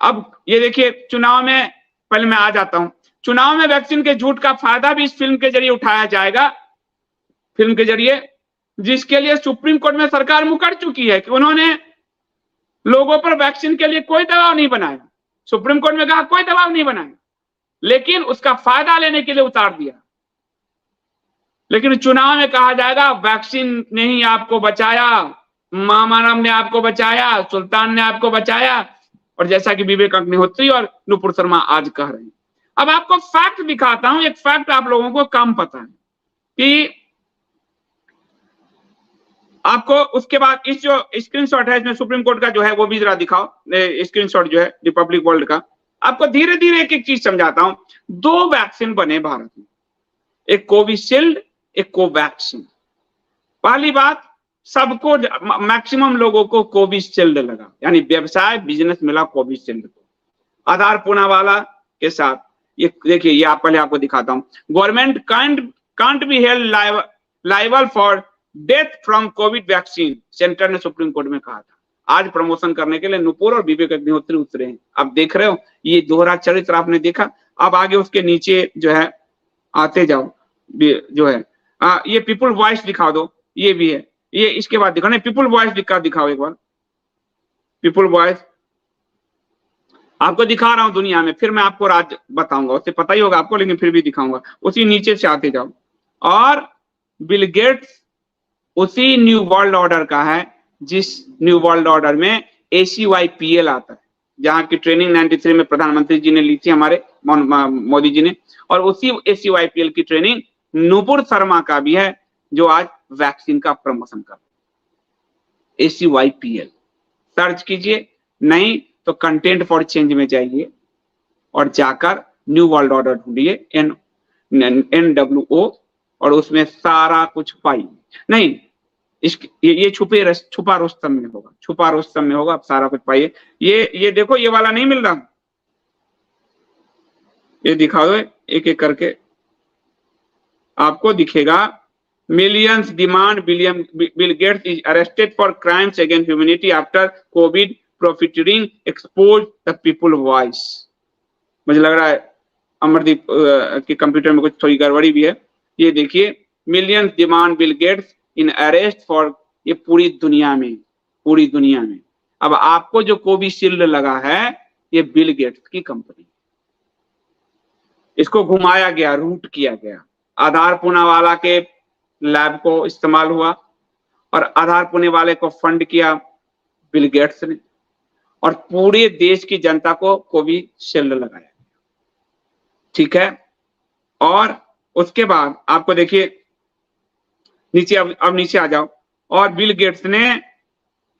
अब ये देखिए, चुनाव में पहले मैं आ जाता हूं, चुनाव में वैक्सीन के झूठ का फायदा भी इस फिल्म के जरिए उठाया जाएगा, फिल्म के जरिए, जिसके लिए सुप्रीम कोर्ट में सरकार मुकर चुकी है कि उन्होंने लोगों पर वैक्सीन के लिए कोई दबाव नहीं बनाया। सुप्रीम कोर्ट में कहा कोई दबाव नहीं बनाया, लेकिन उसका फायदा लेने के लिए उतार दिया। लेकिन चुनाव में कहा जाएगा वैक्सीन ने ही आपको बचाया, मामाराम ने आपको बचाया, सुल्तान ने आपको बचाया। और जैसा कि विवेक अग्निहोत्री और नुपुर शर्मा आज कह रहे हैं। अब आपको फैक्ट दिखाता हूं, एक फैक्ट आप लोगों को कम पता है कि आपको उसके बाद इस जो स्क्रीनशॉट है इसमें सुप्रीम कोर्ट का जो है वो भी जरा दिखाओ, स्क्रीनशॉट जो है रिपब्लिक वर्ल्ड का। आपको धीरे धीरे एक एक चीज समझाता हूं। 2 वैक्सीन बने भारत में, एक कोविशील्ड, एक कोवैक्सीन। पहली बात, सबको मैक्सिमम लोगों को कोविशील्ड लगा, यानी व्यवसाय बिजनेस मिला कोविशील्ड को, आधार पूनावाला के साथ। ये देखिए, ये आप पहले आपको दिखाता हूं। Government can't be held liable for death from Covid vaccine, centre ने सुप्रीम कोर्ट में कहा था। आज प्रमोशन करने के लिए नुपुर और विवेक अग्निहोत्री उतरे हैं। आप देख रहे हो, ये दोहरा चरित्र आपने देखा। अब आगे उसके नीचे जो है आते जाओ, जो है ये पीपुल वॉइस दिखा दो, ये भी है, ये इसके बाद दिखाओ, नहीं पीपुल वॉइस दिखाओ एक बार। पीपुल वॉइस आपको दिखा रहा हूं दुनिया में, फिर मैं आपको राज बताऊंगा, उससे पता ही होगा आपको, लेकिन फिर भी दिखाऊंगा। उसी नीचे से आते जाओ। और बिल गेट्स उसी न्यू वर्ल्ड ऑर्डर का है जिस न्यू वर्ल्ड ऑर्डर में ACYPL आता है, जहां की ट्रेनिंग 93 में प्रधानमंत्री जी ने ली थी, हमारे मोदी जी ने। और उसी ACYPL की ट्रेनिंग नुपुर शर्मा का भी है, जो आज वैक्सीन का प्रमोशन कर रहे हैं। ACYPL सर्च कीजिए, नहीं तो कंटेंट फॉर चेंज में जाइए और जाकर न्यू वर्ल्ड ऑर्डर ढूंढिए, NWO, और उसमें सारा कुछ पाइए। नहीं, ये छुपा रुस्तम में होगा, छुपा रुस्तम में होगा, आप सारा कुछ पाइए। ये देखो, ये वाला नहीं मिल रहा, ये दिखा दो एक एक करके, आपको दिखेगा। Millions demand Bill Gates is arrested for crimes against humanity after Covid profiting expose the people voice. मुझे लग रहा है अमरदीप के कंप्यूटर में कुछ थोड़ी गड़बड़ी भी है। ये देखिए, millions demand Bill Gates in arrest for, ये पूरी दुनिया में, पूरी दुनिया में। अब आपको जो कोविशील्ड लगा है, ये बिल गेट्स की कंपनी, इसको घुमाया गया, रूट किया गया, आधार पूनावाला के लैब को इस्तेमाल हुआ और आधार पुणे को फंड किया बिल गेट्स ने, और पूरे देश की जनता को कोविशील्ड लगाया। ठीक है, और उसके बाद आपको देखिए नीचे, अब नीचे आ जाओ, और बिल गेट्स ने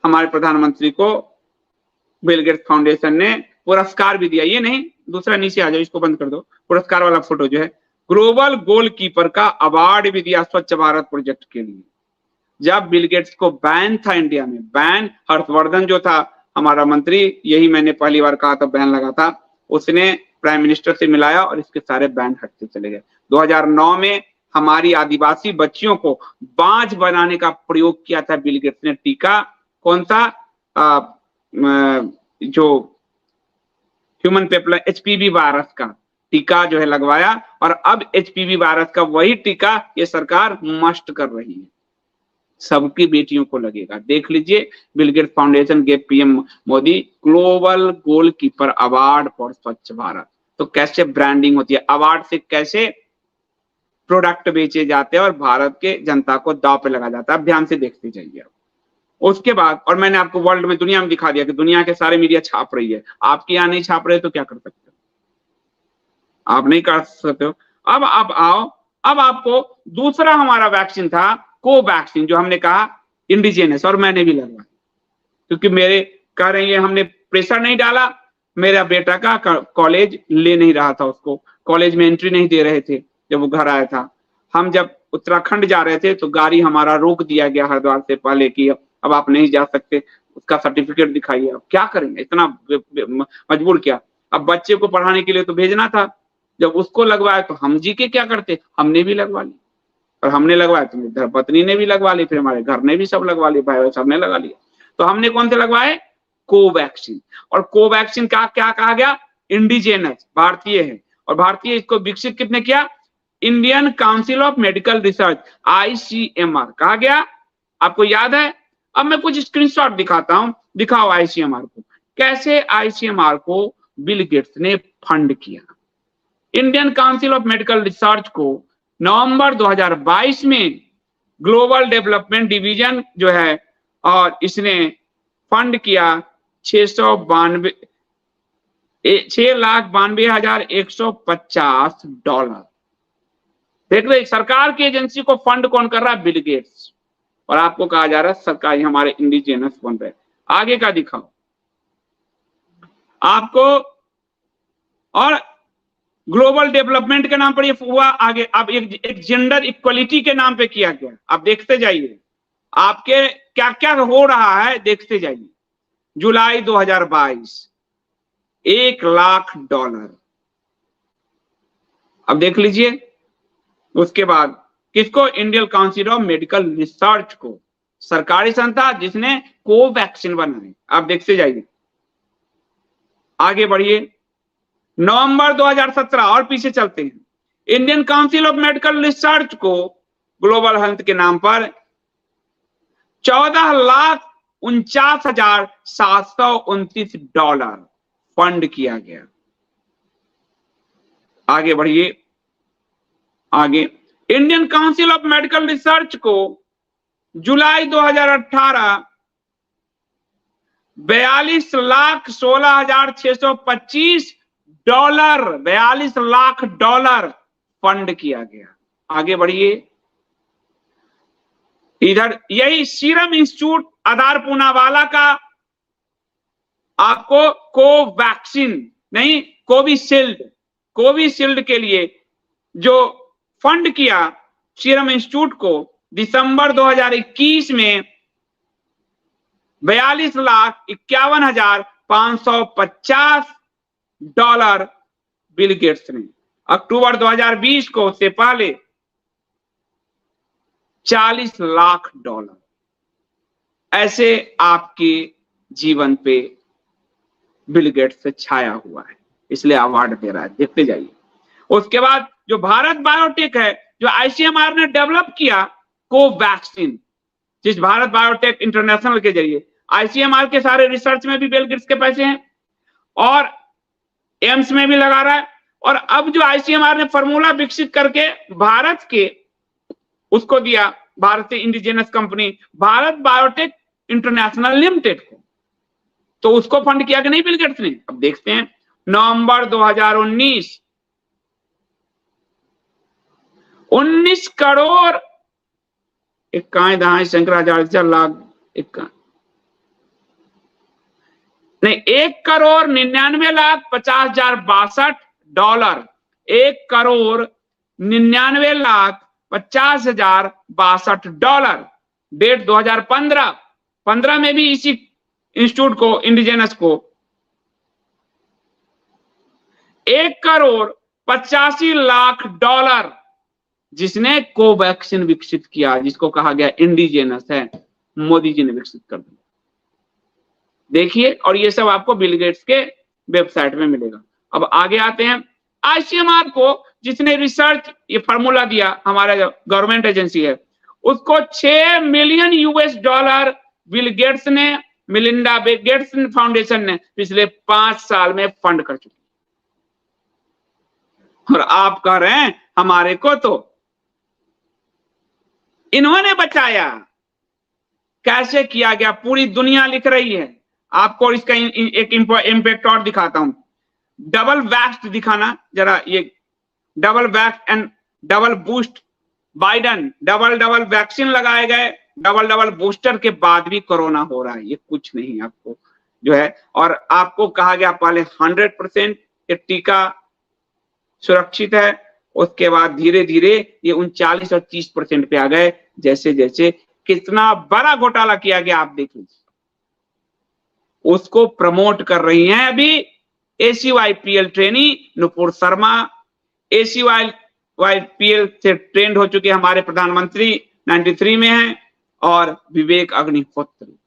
हमारे प्रधानमंत्री को, बिल गेट्स फाउंडेशन ने पुरस्कार भी दिया। ये नहीं, दूसरा नीचे आ जाओ, इसको बंद कर दो, पुरस्कार वाला फोटो जो है, ग्लोबल गोलकीपर का अवार्ड भी दिया स्वच्छ भारत प्रोजेक्ट के लिए। जब बिल गेट्स को बैन था इंडिया में, बैन, हर्षवर्धन जो था हमारा मंत्री, यही मैंने पहली बार कहा था बैन लगा था, उसने प्राइम मिनिस्टर से मिलाया और इसके सारे बैन हटते चले गए। 2009 में हमारी आदिवासी बच्चियों को बांझ बनाने का प्रयोग किया था बिल गेट्स ने। टीका कौन सा, जो ह्यूमन पेपल एचपीवी वायरस का टीका जो है लगवाया, और अब एचपीवी वायरस का वही टीका ये सरकार मस्ट कर रही है, सबकी बेटियों को लगेगा। देख लीजिए, Bill Gates foundation gave PM Modi global goalkeeper award for स्वच्छ भारत। तो कैसे ब्रांडिंग होती है, अवार्ड से कैसे प्रोडक्ट बेचे जाते हैं और भारत के जनता को दांव पे लगा जाता है। अब ध्यान से देखते जाइए। उसके बाद, और मैंने आपको वर्ल्ड में, दुनिया में दिखा दिया कि दुनिया के सारे मीडिया छाप रही है, आपके यहाँ नहीं छाप रहे तो क्या कर सकते हो, आप नहीं कर सकते हो। अब आप आओ, अब आपको दूसरा हमारा वैक्सीन था कोवैक्सीन, जो हमने कहा इंडिजिनस, और मैंने भी लगवाया, क्योंकि मेरे कह रहे हैं, हमने प्रेशर नहीं डाला, मेरा बेटा का कॉलेज ले नहीं रहा था, उसको कॉलेज में एंट्री नहीं दे रहे थे जब वो घर आया था। हम जब उत्तराखंड जा रहे थे तो गाड़ी हमारा रोक दिया गया हरिद्वार से पहले कि अब आप नहीं जा सकते, उसका सर्टिफिकेट दिखाइए। अब क्या करेंगे, इतना मजबूर किया। अब बच्चे को पढ़ाने के लिए तो भेजना था, जब उसको लगवाया तो हम जी के क्या करते, हमने भी लगवा ली, और हमने लगवाया तो मेरी पत्नी ने भी लगवा ली, फिर हमारे घर ने भी सब लगवा ली, भाई सबने लगा लिया। तो हमने कौन से लगवाए, कोवैक्सीन। और कोवैक्सीन का क्या कहा गया, इंडिजिनस, भारतीय है, और भारतीय इसको विकसित किसने किया, Indian council of medical research, ICMR कहा गया, आपको याद है। अब मैं कुछ स्क्रीनशॉट दिखाता हूं, दिखाओ आईसीएमआर को, कैसे आईसीएमआर को बिल गेट्स ने फंड किया। Indian council of medical research को नवंबर 2022 में ग्लोबल डेवलपमेंट डिवीजन जो है, और इसने फंड किया 6,92,150 डॉलर। देख रहे, सरकार की एजेंसी को फंड कौन कर रहा है, बिल गेट्स, और आपको कहा जा रहा है सरकार हमारे इंडिजिनस बन रहे। आगे का दिखाओ आपको, और ग्लोबल डेवलपमेंट के नाम पर ये हुआ आगे। अब एक जेंडर इक्वलिटी के नाम पे किया गया। आप देखते जाइए आपके क्या क्या हो रहा है, देखते जाइए। जुलाई 2022 $1 लाख। अब देख लीजिए, उसके बाद किसको, Indian council of medical research को, सरकारी संस्था जिसने कोवैक्सीन बनाई। आप देखते जाइए, आगे बढ़िए। नवंबर 2017, और पीछे चलते हैं, Indian council of medical research को ग्लोबल हेल्थ के नाम पर $14,49,729 फंड किया गया। आगे बढ़िए, आगे। Indian council of medical research को जुलाई 2018 $42,16,625 $42 लाख फंड किया गया। आगे बढ़िए, इधर यही सीरम इंस्टीट्यूट आधार पूनावाला का आपको कोवैक्सीन नहीं, कोविशील्ड के लिए जो फंड किया सीरम इंस्टीट्यूट को दिसंबर 2021 में $42,51,550 बिल गेट्स ने। अक्टूबर 2020 को उससे पहले $40 लाख। ऐसे आपके जीवन पे बिल गेट्स से छाया हुआ है, इसलिए अवार्ड दे रहा है। देखते जाइए। उसके बाद जो भारत बायोटेक है, जो आईसीएमआर ने डेवलप किया कोवैक्सीन, जिस भारत बायोटेक इंटरनेशनल के जरिए, आईसीएमआर के सारे रिसर्च में भी बिल गेट्स के पैसे हैं, और एम्स में भी लगा रहा है। और अब जो आईसीएमआर ने फॉर्मूला विकसित करके भारत के उसको दिया, भारतीय indigenous company Bharat biotech international limited को, तो उसको फंड किया कि नहीं बिल गेट्स ने। अब देखते हैं नवंबर 2019 19 करोड़ 51,000 लाख 1,99,50,062 $1,99,50,062 डेट 2015 में भी इसी इंस्टीट्यूट को इंडिजिनस को $1,85,00,000 जिसने कोवैक्सीन विकसित किया, जिसको कहा गया इंडिजिनस है, मोदी जी ने विकसित कर दिया। देखिए, और ये सब आपको बिल गेट्स के वेबसाइट में मिलेगा। अब आगे आते हैं आईसीएमआर को, जिसने रिसर्च ये फार्मूला दिया, हमारा गवर्नमेंट एजेंसी है, उसको $6 मिलियन बिल गेट्स ने, मिलिंडा गेट्स फाउंडेशन ने पिछले 5 साल में फंड कर चुकी। और आप कह रहे हैं हमारे को तो इन्होंने बचाया। कैसे किया गया पूरी दुनिया लिख रही है। आपको इसका एक इंपैक्ट और दिखाता हूं। डबल वैक्स दिखाना जरा, ये double wax and double boost, Biden double vaccine लगाए गए, डबल बूस्टर के बाद भी कोरोना हो रहा है। ये कुछ नहीं आपको जो है, और आपको कहा गया पहले 100% ये टीका सुरक्षित है, उसके बाद धीरे धीरे ये 39 और 30% पे आ गए। जैसे जैसे कितना बड़ा घोटाला किया गया आप देख लीजिए। उसको प्रमोट कर रही हैं अभी ACYPL trainee Nupur Sharma. ACYPL से ट्रेंड हो चुके हमारे प्रधानमंत्री 93 में हैं, और विवेक अग्निहोत्री।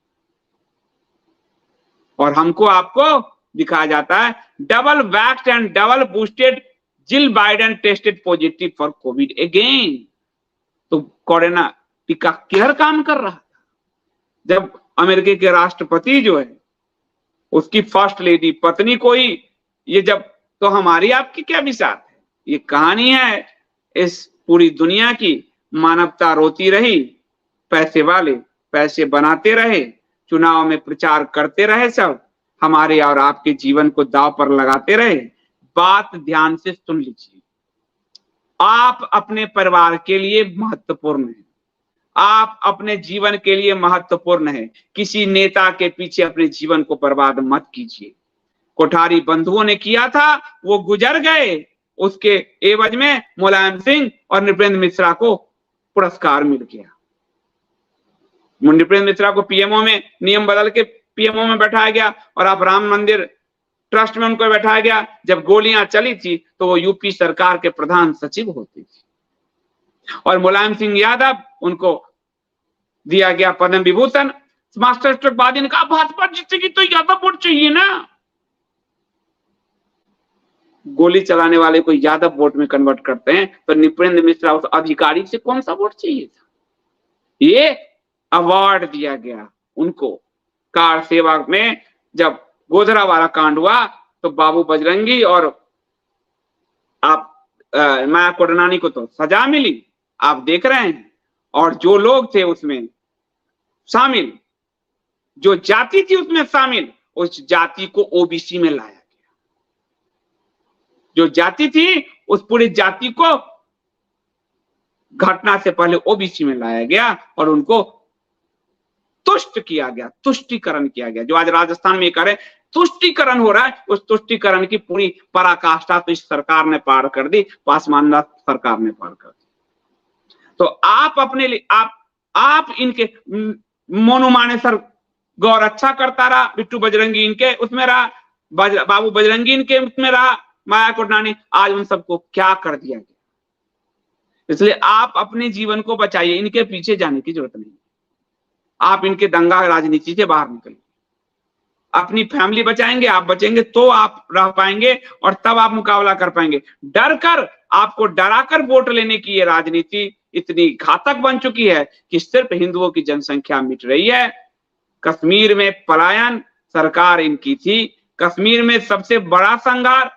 और हमको आपको दिखाया जाता है double vaxxed and double boosted Jill Biden tested positive for Covid again. तो कोरोना टीका किलर काम कर रहा था। जब अमेरिका के राष्ट्रपति जो है, उसकी फर्स्ट लेडी पत्नी को ही ये जब, तो हमारी आपकी क्या विसात है। ये कहानी है इस पूरी दुनिया की। मानवता रोती रही, पैसे वाले पैसे बनाते रहे, चुनाव में प्रचार करते रहे, सब हमारे और आपके जीवन को दांव पर लगाते रहे। बात ध्यान से सुन लीजिए, आप अपने परिवार के लिए महत्वपूर्ण हैं, आप अपने जीवन के लिए महत्वपूर्ण है। किसी नेता के पीछे अपने जीवन को बर्बाद मत कीजिए। कोठारी बंधुओं ने किया था, वो गुजर गए, उसके एवज में मुलायम सिंह और नृपेंद्र मिश्रा को पुरस्कार मिल गया। नृपेंद्र मिश्रा को पीएमओ में, नियम बदल के पीएमओ में बैठाया गया, और अब राम मंदिर ट्रस्ट में उनको बैठाया गया। जब गोलियां चली थी तो वो यूपी सरकार के प्रधान सचिव होते थे। और मुलायम सिंह यादव, उनको दिया गया पद्म विभूषण। मास्टर स्ट्रोक बाद ने कहा भाजपा जीतेगी तो यादव वोट चाहिए ना। गोली चलाने वाले को यादव वोट में कन्वर्ट करते हैं, तो नृपेंद्र मिश्रा उस अधिकारी से कौन सा वोट चाहिए था। ये अवार्ड दिया गया उनको। कार सेवा में जब गोधरा वाला कांड हुआ तो बाबू बजरंगी और आप माया कोडनानी को तो सजा मिली, आप देख रहे हैं। और जो लोग थे उसमें शामिल, जो जाति थी उसमें शामिल, उस जाति को ओबीसी में लाया गया। जो जाति थी उस पूरी जाति को घटना से पहले ओबीसी में लाया गया और उनको तुष्ट किया गया, तुष्टिकरण किया गया। जो आज राजस्थान में करे तुष्टिकरण हो रहा है, उस तुष्टिकरण की पूरी पराकाष्ठा तो इस सरकार ने पार कर दी, पासवान सरकार ने पार कर दी। तो आप अपने लिए आप इनके मोनू मानेसर गौर अच्छा करता रहा, बिट्टू बजरंगी इनके उसमें रहा, बाबू बजरंगी इनके उसमें रहा, माया कोडनानी, आज उन सबको क्या कर दिया गया। इसलिए आप अपने जीवन को बचाइए, इनके पीछे जाने की जरूरत नहीं। आप इनके दंगा राजनीति से बाहर निकलिए, अपनी फैमिली बचाएंगे, आप बचेंगे तो आप रह पाएंगे और तब आप मुकाबला कर पाएंगे। डर कर, आपको डराकर वोट लेने की ये राजनीति इतनी घातक बन चुकी है कि सिर्फ हिंदुओं की जनसंख्या मिट रही है। कश्मीर में पलायन सरकार इनकी थी। कश्मीर में सबसे बड़ा संघार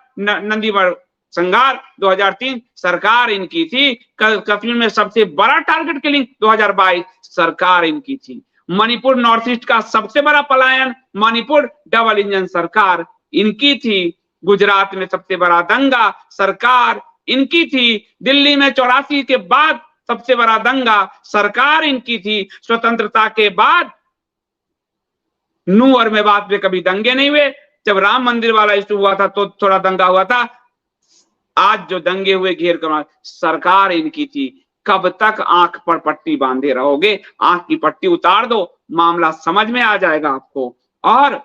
संघार 2003 सरकार इनकी थी। कश्मीर में सबसे बड़ा टारगेट किलिंग 2022 सरकार इनकी थी। मणिपुर नॉर्थ ईस्ट का सबसे बड़ा पलायन मणिपुर डबल इंजन सरकार इनकी थी। गुजरात में सबसे बड़ा दंगा सरकार इनकी थी। दिल्ली में 84 के बाद सबसे बड़ा दंगा सरकार इनकी थी। स्वतंत्रता के बाद नूह और मेवात पे कभी दंगे नहीं हुए। जब राम मंदिर वाला इशू हुआ था तो थोड़ा दंगा हुआ था। आज जो दंगे हुए घेर कर सरकार इनकी थी। कब तक आंख पर पट्टी बांधे रहोगे? आंख की पट्टी उतार दो, मामला समझ में आ जाएगा आपको। और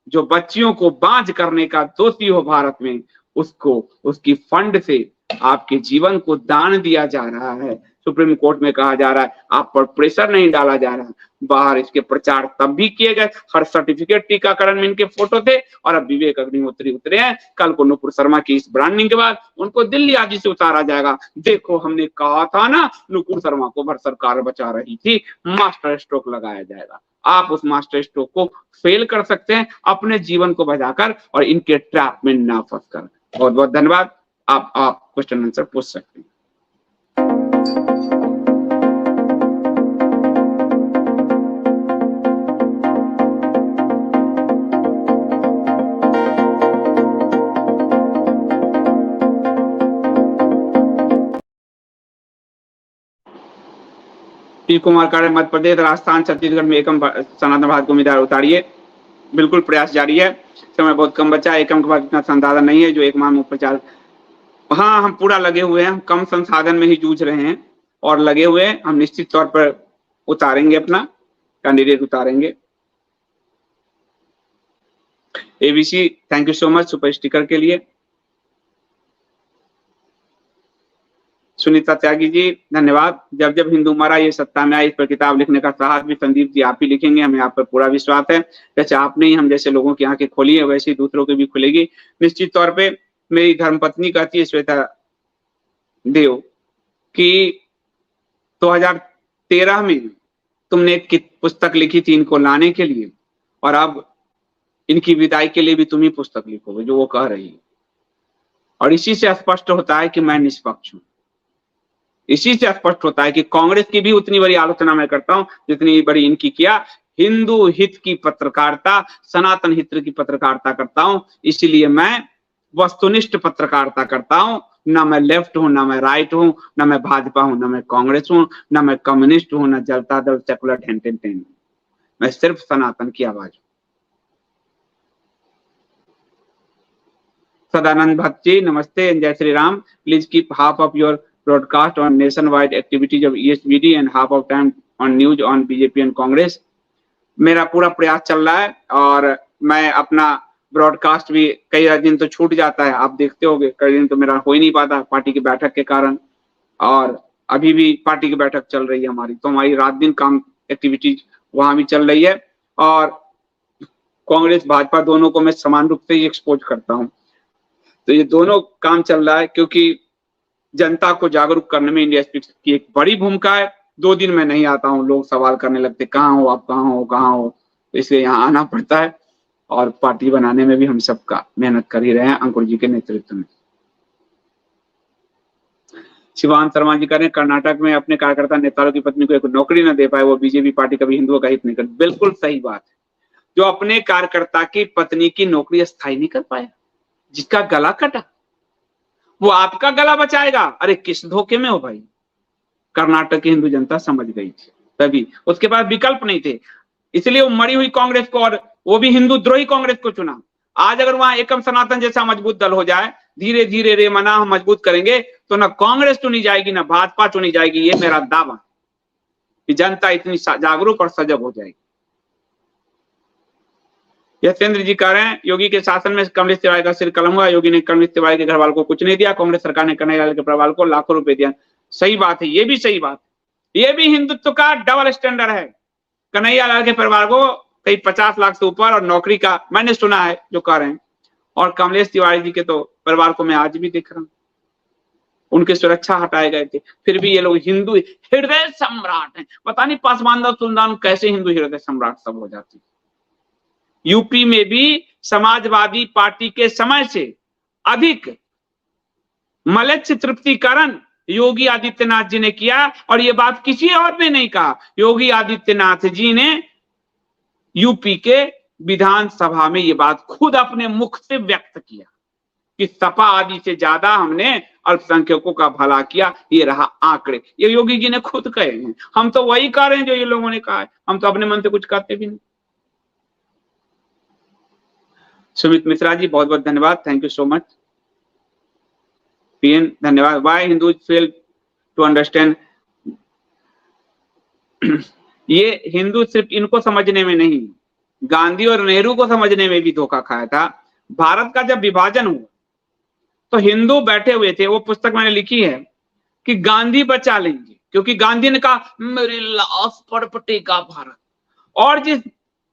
जो बच्चियों को बांझ करने का दोषी हो भारत में, उसको उसकी फंड से आपके जीवन को दान दिया जा रहा है। सुप्रीम कोर्ट में कहा जा रहा है आप पर प्रेशर नहीं डाला जा रहा। बाहर इसके प्रचार तब भी किए गए, हर सर्टिफिकेट टीकाकरण में इनके फोटो थे। और अब विवेक अग्निहोत्री उतरे हैं। कल को नुपुर शर्मा की इस ब्रांडिंग के बाद उनको दिल्ली आदि से उतारा जाएगा। देखो हमने कहा था ना, नुपुर शर्मा को भर सरकार बचा रही थी। मास्टर स्ट्रोक लगाया जाएगा। आप उस मास्टर स्ट्रोक को फेल कर सकते हैं अपने जीवन को बचाकर और इनके ट्रैप में ना फंसकर। बहुत बहुत धन्यवाद। आप क्वेश्चन आंसर पूछ सकते हैं। पी कुमार कार्य मध्य प्रदेश, राजस्थान, छत्तीसगढ़ में एकम सनातन भारत को उम्मीदवार उतारिए। बिल्कुल प्रयास जारी है। समय बहुत कम बचा है। एकम के पास इतना संसाधन नहीं है जो एक माह में प्रचार। हाँ, हम पूरा लगे हुए हैं। हम कम संसाधन में ही जूझ रहे हैं और लगे हुए हैं। हम निश्चित तौर पर उतारेंगे, अपना कैंडिडेट उतारेंगे। ABC thank you so much super sticker के लिए। सुनीता त्यागी जी धन्यवाद। जब जब हिंदू मरा ये सत्ता में आई, इस पर किताब लिखने का साहस भी संदीप जी आप ही लिखेंगे, हमें आप पर पूरा विश्वास है। जैसे आपने ही हम जैसे लोगों की आंखें खोली है, वैसे ही दूसरों की भी खुलेगी निश्चित तौर पे। मेरी धर्मपत्नी कहती है श्वेता देव कि 2013 में तुमने एक पुस्तक लिखी थी इनको लाने के लिए, और अब इनकी विदाई के लिए भी तुम ही पुस्तक लिखोगे, जो वो कह रही है। और इसी से स्पष्ट होता है कि मैं निष्पक्ष हूं। इसी से स्पष्ट होता है कि कांग्रेस की भी उतनी बड़ी आलोचना मैं करता हूं जितनी बड़ी इनकी किया। हिंदू हित की पत्रकारिता, सनातन हित की पत्रकारिता करता हूं। इसीलिए मैं वस्तुनिष्ठ पत्रकारिता करता हूं। ना मैं लेफ्ट हूं, ना मैं राइट हूं, ना मैं भाजपा हूं, ना मैं कांग्रेस हूं, ना मैं कम्युनिस्ट हूं, ना जनता दल सेकुलर टेन। मैं सिर्फ सनातन की आवाज हूं। सदानंद भट्ट जी नमस्ते एंड जय Shri Ram. Please keep half of your broadcast on nationwide activities of ESBD and half of time on news on BJP and Congress. मेरा पूरा प्रयास चल रहा है और मैं अपना ब्रॉडकास्ट भी कई दिन तो छूट जाता है, आप देखते होंगे। कई दिन तो मेरा हो ही नहीं पाता पार्टी की बैठक के कारण, और अभी भी पार्टी की बैठक चल रही है हमारी, तो हमारी रात दिन काम एक्टिविटीज वहां भी चल रही है। और कांग्रेस भाजपा दोनों को मैं समान रूप से ही एक्सपोज करता हूँ। तो ये दोनों काम चल रहा है क्योंकि जनता को जागरूक करने में इंडिया स्पीक्स की एक बड़ी भूमिका है। 2 दिन में नहीं आता हूँ, लोग सवाल करने लगते कहाँ हो आप, कहाँ हो कहाँ हो, तो इसलिए यहाँ आना पड़ता है। और पार्टी बनाने में भी हम सबका मेहनत कर ही रहे हैं अंकुर जी के नेतृत्व में। शिवान शर्मा जी करें कर्नाटक में अपने कार्यकर्ता नेताओं की पत्नी को एक नौकरी न दे पाए वो बीजेपी पार्टी कभी हिंदुओं का हित नहीं कर। बिल्कुल सही बात है। जो अपने कार्यकर्ता की पत्नी की नौकरी स्थायी नहीं कर पाया, जिसका गला कटा, वो आपका गला बचाएगा? अरे किस धोखे में हो भाई। कर्नाटक की हिंदू जनता समझ गई थी तभी, उसके पास विकल्प नहीं थे, इसलिए वो मरी हुई कांग्रेस को, और वो भी हिंदू द्रोही कांग्रेस को चुना। आज अगर वहां एकम सनातन जैसा मजबूत दल हो जाए, धीरे धीरे रे मना हम मजबूत करेंगे, तो ना कांग्रेस चुनी जाएगी ना भाजपा चुनी जाएगी। ये मेरा दावा कि जनता इतनी जागरूक और सजग हो जाएगी। यशेंद्र जी कह रहे हैं योगी के शासन में कमलेश तिवारी का सिर कलम हुआ। योगी ने कमलेश तिवारी के घर वालों को कुछ नहीं दिया, कांग्रेस सरकार ने कन्हैया लाल के परिवार को लाखों रुपए दिया। सही बात है, ये भी सही बात, ये भी हिंदुत्व का डबल स्टैंडर्ड है। कन्हैया लाल के परिवार को कई 50 लाख से ऊपर और नौकरी का मैंने सुना है जो कह रहे हैं, और कमलेश तिवारी जी के तो परिवार को मैं आज भी देख रहा हूं, उनकी सुरक्षा हटाए गए थे, फिर भी ये लोग हिंदू हृदय सम्राट हैं। पता नहीं पासवान सुल्तान कैसे हिंदू हृदय सम्राट सब हो जाती। यूपी में भी समाजवादी पार्टी के समय से अधिक मलेच्छ तृप्तिकरण योगी आदित्यनाथ जी ने किया, और ये बात किसी और ने नहीं कहा, योगी आदित्यनाथ जी ने यूपी के विधानसभा में ये बात खुद अपने मुख से व्यक्त किया कि सपा आदि से ज्यादा हमने अल्पसंख्यकों का भला किया, ये रहा आंकड़े। ये योगी जी ने खुद कहे हैं, हम तो वही कह रहे हैं जो ये लोगों ने कहा है, हम तो अपने मन से कुछ कहते भी नहीं। सुमित मिश्रा जी बहुत बहुत धन्यवाद, thank you so much. PN धन्यवाद। Why Hindu fail to understand, ये हिंदू सिर्फ इनको समझने में नहीं, गांधी और नेहरू को समझने में भी धोखा खाया था। भारत का जब विभाजन हुआ तो हिंदू बैठे हुए थे, वो पुस्तक मैंने लिखी है कि गांधी बचा लेंगे, क्योंकि गांधी ने कहा मेरी लाश पर पटेगा भारत, और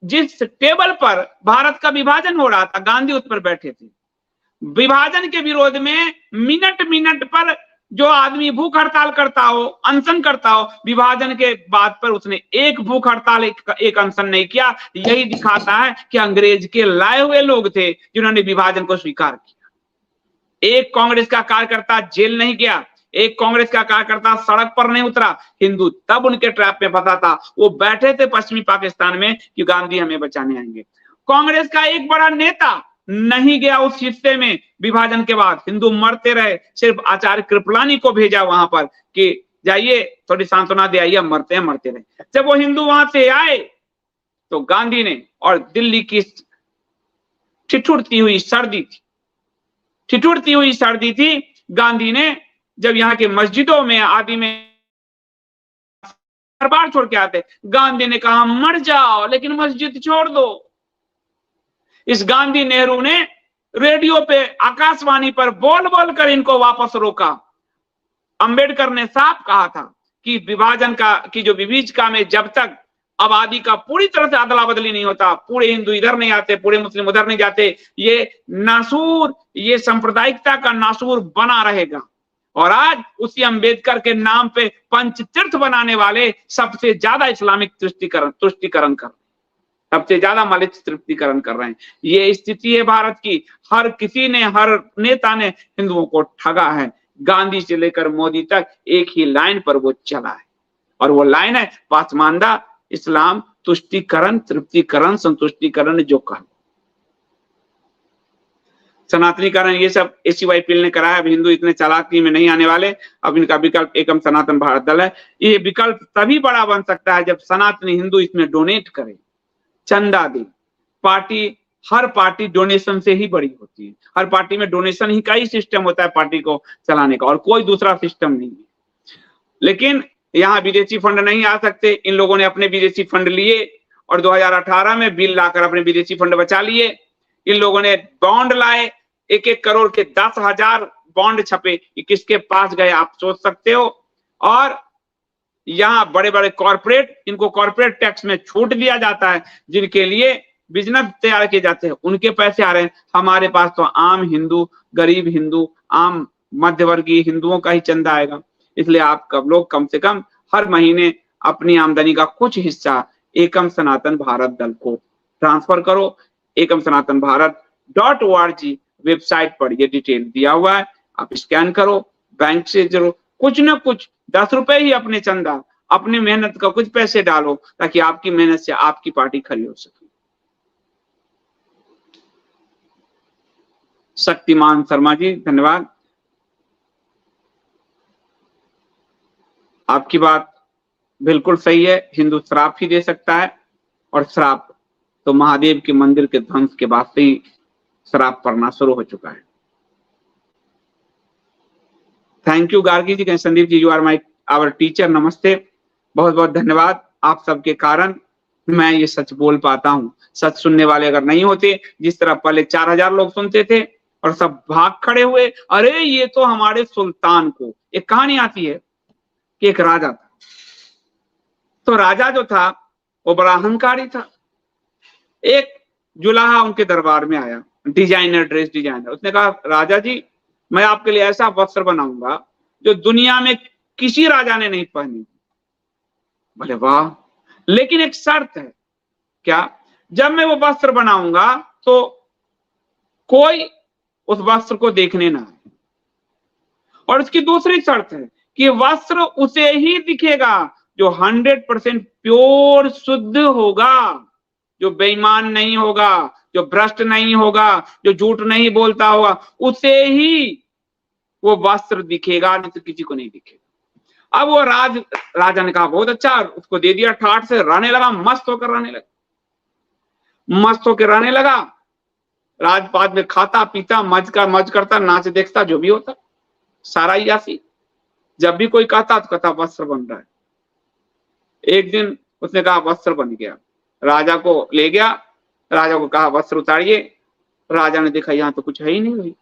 जिस टेबल पर भारत का विभाजन हो रहा था गांधी उस पर बैठे थे। विभाजन के विरोध में मिनट मिनट पर जो आदमी भूख हड़ताल करता हो, अनशन करता हो, विभाजन के बाद पर उसने एक भूख हड़ताल एक अनशन नहीं किया। यही दिखाता है कि अंग्रेज के लाए हुए लोग थे जिन्होंने विभाजन को स्वीकार किया। एक कांग्रेस का कार्यकर्ता जेल नहीं गया, एक कांग्रेस का कार्यकर्ता सड़क पर नहीं उतरा। हिंदू तब उनके ट्रैप में फंसा था, वो बैठे थे पश्चिमी पाकिस्तान में कि गांधी हमें बचाने आएंगे। कांग्रेस का एक बड़ा नेता नहीं गया उस हिस्से में। विभाजन के बाद हिंदू मरते रहे, सिर्फ आचार्य कृपलानी को भेजा वहां पर कि जाइए थोड़ी सांत्वना दे आइए, मरते हैं मरते रहे। जब वो हिंदू वहां से आए तो गांधी ने, और दिल्ली की ठिठुरती हुई सर्दी थी, गांधी ने जब यहाँ के मस्जिदों में आदि में दरबार छोड़ के आते, गांधी ने कहा मर जाओ लेकिन मस्जिद छोड़ दो। इस गांधी नेहरू ने रेडियो पे आकाशवाणी पर बोल बोल कर इनको वापस रोका। अंबेडकर ने साफ कहा था कि विभाजन की जो विभीषिका में जब तक आबादी का पूरी तरह से अदला बदली नहीं होता, पूरे हिंदू इधर नहीं आते, पूरे मुस्लिम उधर नहीं जाते, ये नासूर, ये सांप्रदायिकता का नासूर बना रहेगा। और आज उसी अंबेडकर के नाम पे पंचतीर्थ बनाने वाले सबसे ज्यादा इस्लामिक तुष्टिकरण कर, सबसे ज्यादा मलिच्छ तृप्तिकरण कर रहे हैं। ये स्थिति है भारत की। हर किसी ने, हर नेता ने हिंदुओं को ठगा है। गांधी से लेकर मोदी तक एक ही लाइन पर वो चला है, और वो लाइन है पासमानदा इस्लाम तुष्टिकरण, तृप्तिकरण, संतुष्टिकरण जो कहा। सनातनीकरण ये सब एसीवाई पीएल ने कराया। अब हिंदू इतने चालाकी में नहीं आने वाले। अब इनका विकल्प एकम सनातन भारत दल है। ये विकल्प तभी बड़ा बन सकता है जब सनातनी हिंदू इसमें डोनेट करे, चंदा दे। हर पार्टी डोनेशन से ही बड़ी होती है। हर पार्टी में डोनेशन ही का ही सिस्टम होता है पार्टी को चलाने का, और कोई दूसरा सिस्टम नहीं है। लेकिन यहाँ विदेशी फंड नहीं आ सकते। इन लोगों ने अपने विदेशी फंड लिए और 2018 में बिल लाकर अपने विदेशी फंड बचा लिए। इन लोगों ने बॉन्ड लाए, 1-1 करोड़ के 10,000 बॉन्ड छपे। किसके पास गए आप सोच सकते हो। और यहाँ बड़े बड़े कॉर्पोरेट, इनको कॉर्पोरेट टैक्स में छूट दिया जाता है, जिनके लिए बिजनेस तैयार किए जाते हैं, उनके पैसे आ रहे हैं। हमारे पास तो आम हिंदू, गरीब हिंदू, आम मध्यवर्गीय हिंदुओं का ही चंदा आएगा। इसलिए आप लोग कम से कम हर महीने अपनी आमदनी का कुछ हिस्सा एकम सनातन भारत दल को ट्रांसफर करो। एकम सनातन भारत.org वेबसाइट पर ये डिटेल दिया हुआ है, आप स्कैन करो, बैंक से जरूर कुछ ना कुछ 10 रुपए ही अपने चंदा, अपनी मेहनत का कुछ पैसे डालो, ताकि आपकी मेहनत से आपकी पार्टी खड़ी हो सके। शक्तिमान शर्मा जी धन्यवाद। आपकी बात बिल्कुल सही है। हिंदू श्राप ही दे सकता है, और श्राप तो महादेव के मंदिर के ध्वंस के बाद से ही श्राप पड़ना शुरू हो चुका है। Thank you Gargi ji, Sandeep ji, you are my our teacher, नमस्ते। बहुत बहुत धन्यवाद। आप सबके कारण मैं ये सच बोल पाता हूँ। सच सुनने वाले अगर नहीं होते, जिस तरह पहले 4000 लोग सुनते थे और सब भाग खड़े हुए, अरे ये तो हमारे सुल्तान को। एक कहानी आती है कि एक राजा था, तो राजा जो था वो बड़ा अहंकारी था। एक जुलाहा उनके दरबार में आया, डिजाइनर, ड्रेस डिजाइनर। उसने कहा राजा जी, मैं आपके लिए ऐसा वस्त्र बनाऊंगा जो दुनिया में किसी राजा ने नहीं पहनी। बोले वाह, लेकिन एक शर्त है। क्या? जब मैं वो वस्त्र बनाऊंगा तो कोई उस वस्त्र को देखने ना आए। और उसकी दूसरी शर्त है कि वस्त्र उसे ही दिखेगा जो 100% प्योर शुद्ध होगा, जो बेईमान नहीं होगा, जो भ्रष्ट नहीं होगा, जो झूठ नहीं बोलता होगा, उसे ही वो वस्त्र दिखेगा, नहीं तो किसी को नहीं दिखेगा। अब वो राजा ने कहा बहुत अच्छा, उसको दे दिया, ठाठ से रहने लगा, मस्त होकर रहने लगा, मस्त होकर रहने लगा। राजपाट में खाता पीता, मज करता, नाच देखता, जो भी होता, सारा यासी। जब भी कोई कहता तो कहता वस्त्र बन रहा है। एक दिन उसने कहा वस्त्र बन गया, राजा को ले गया, राजा को कहा वस्त्र उतारिए। राजा ने देखा यहाँ तो कुछ है ही नहीं हुई,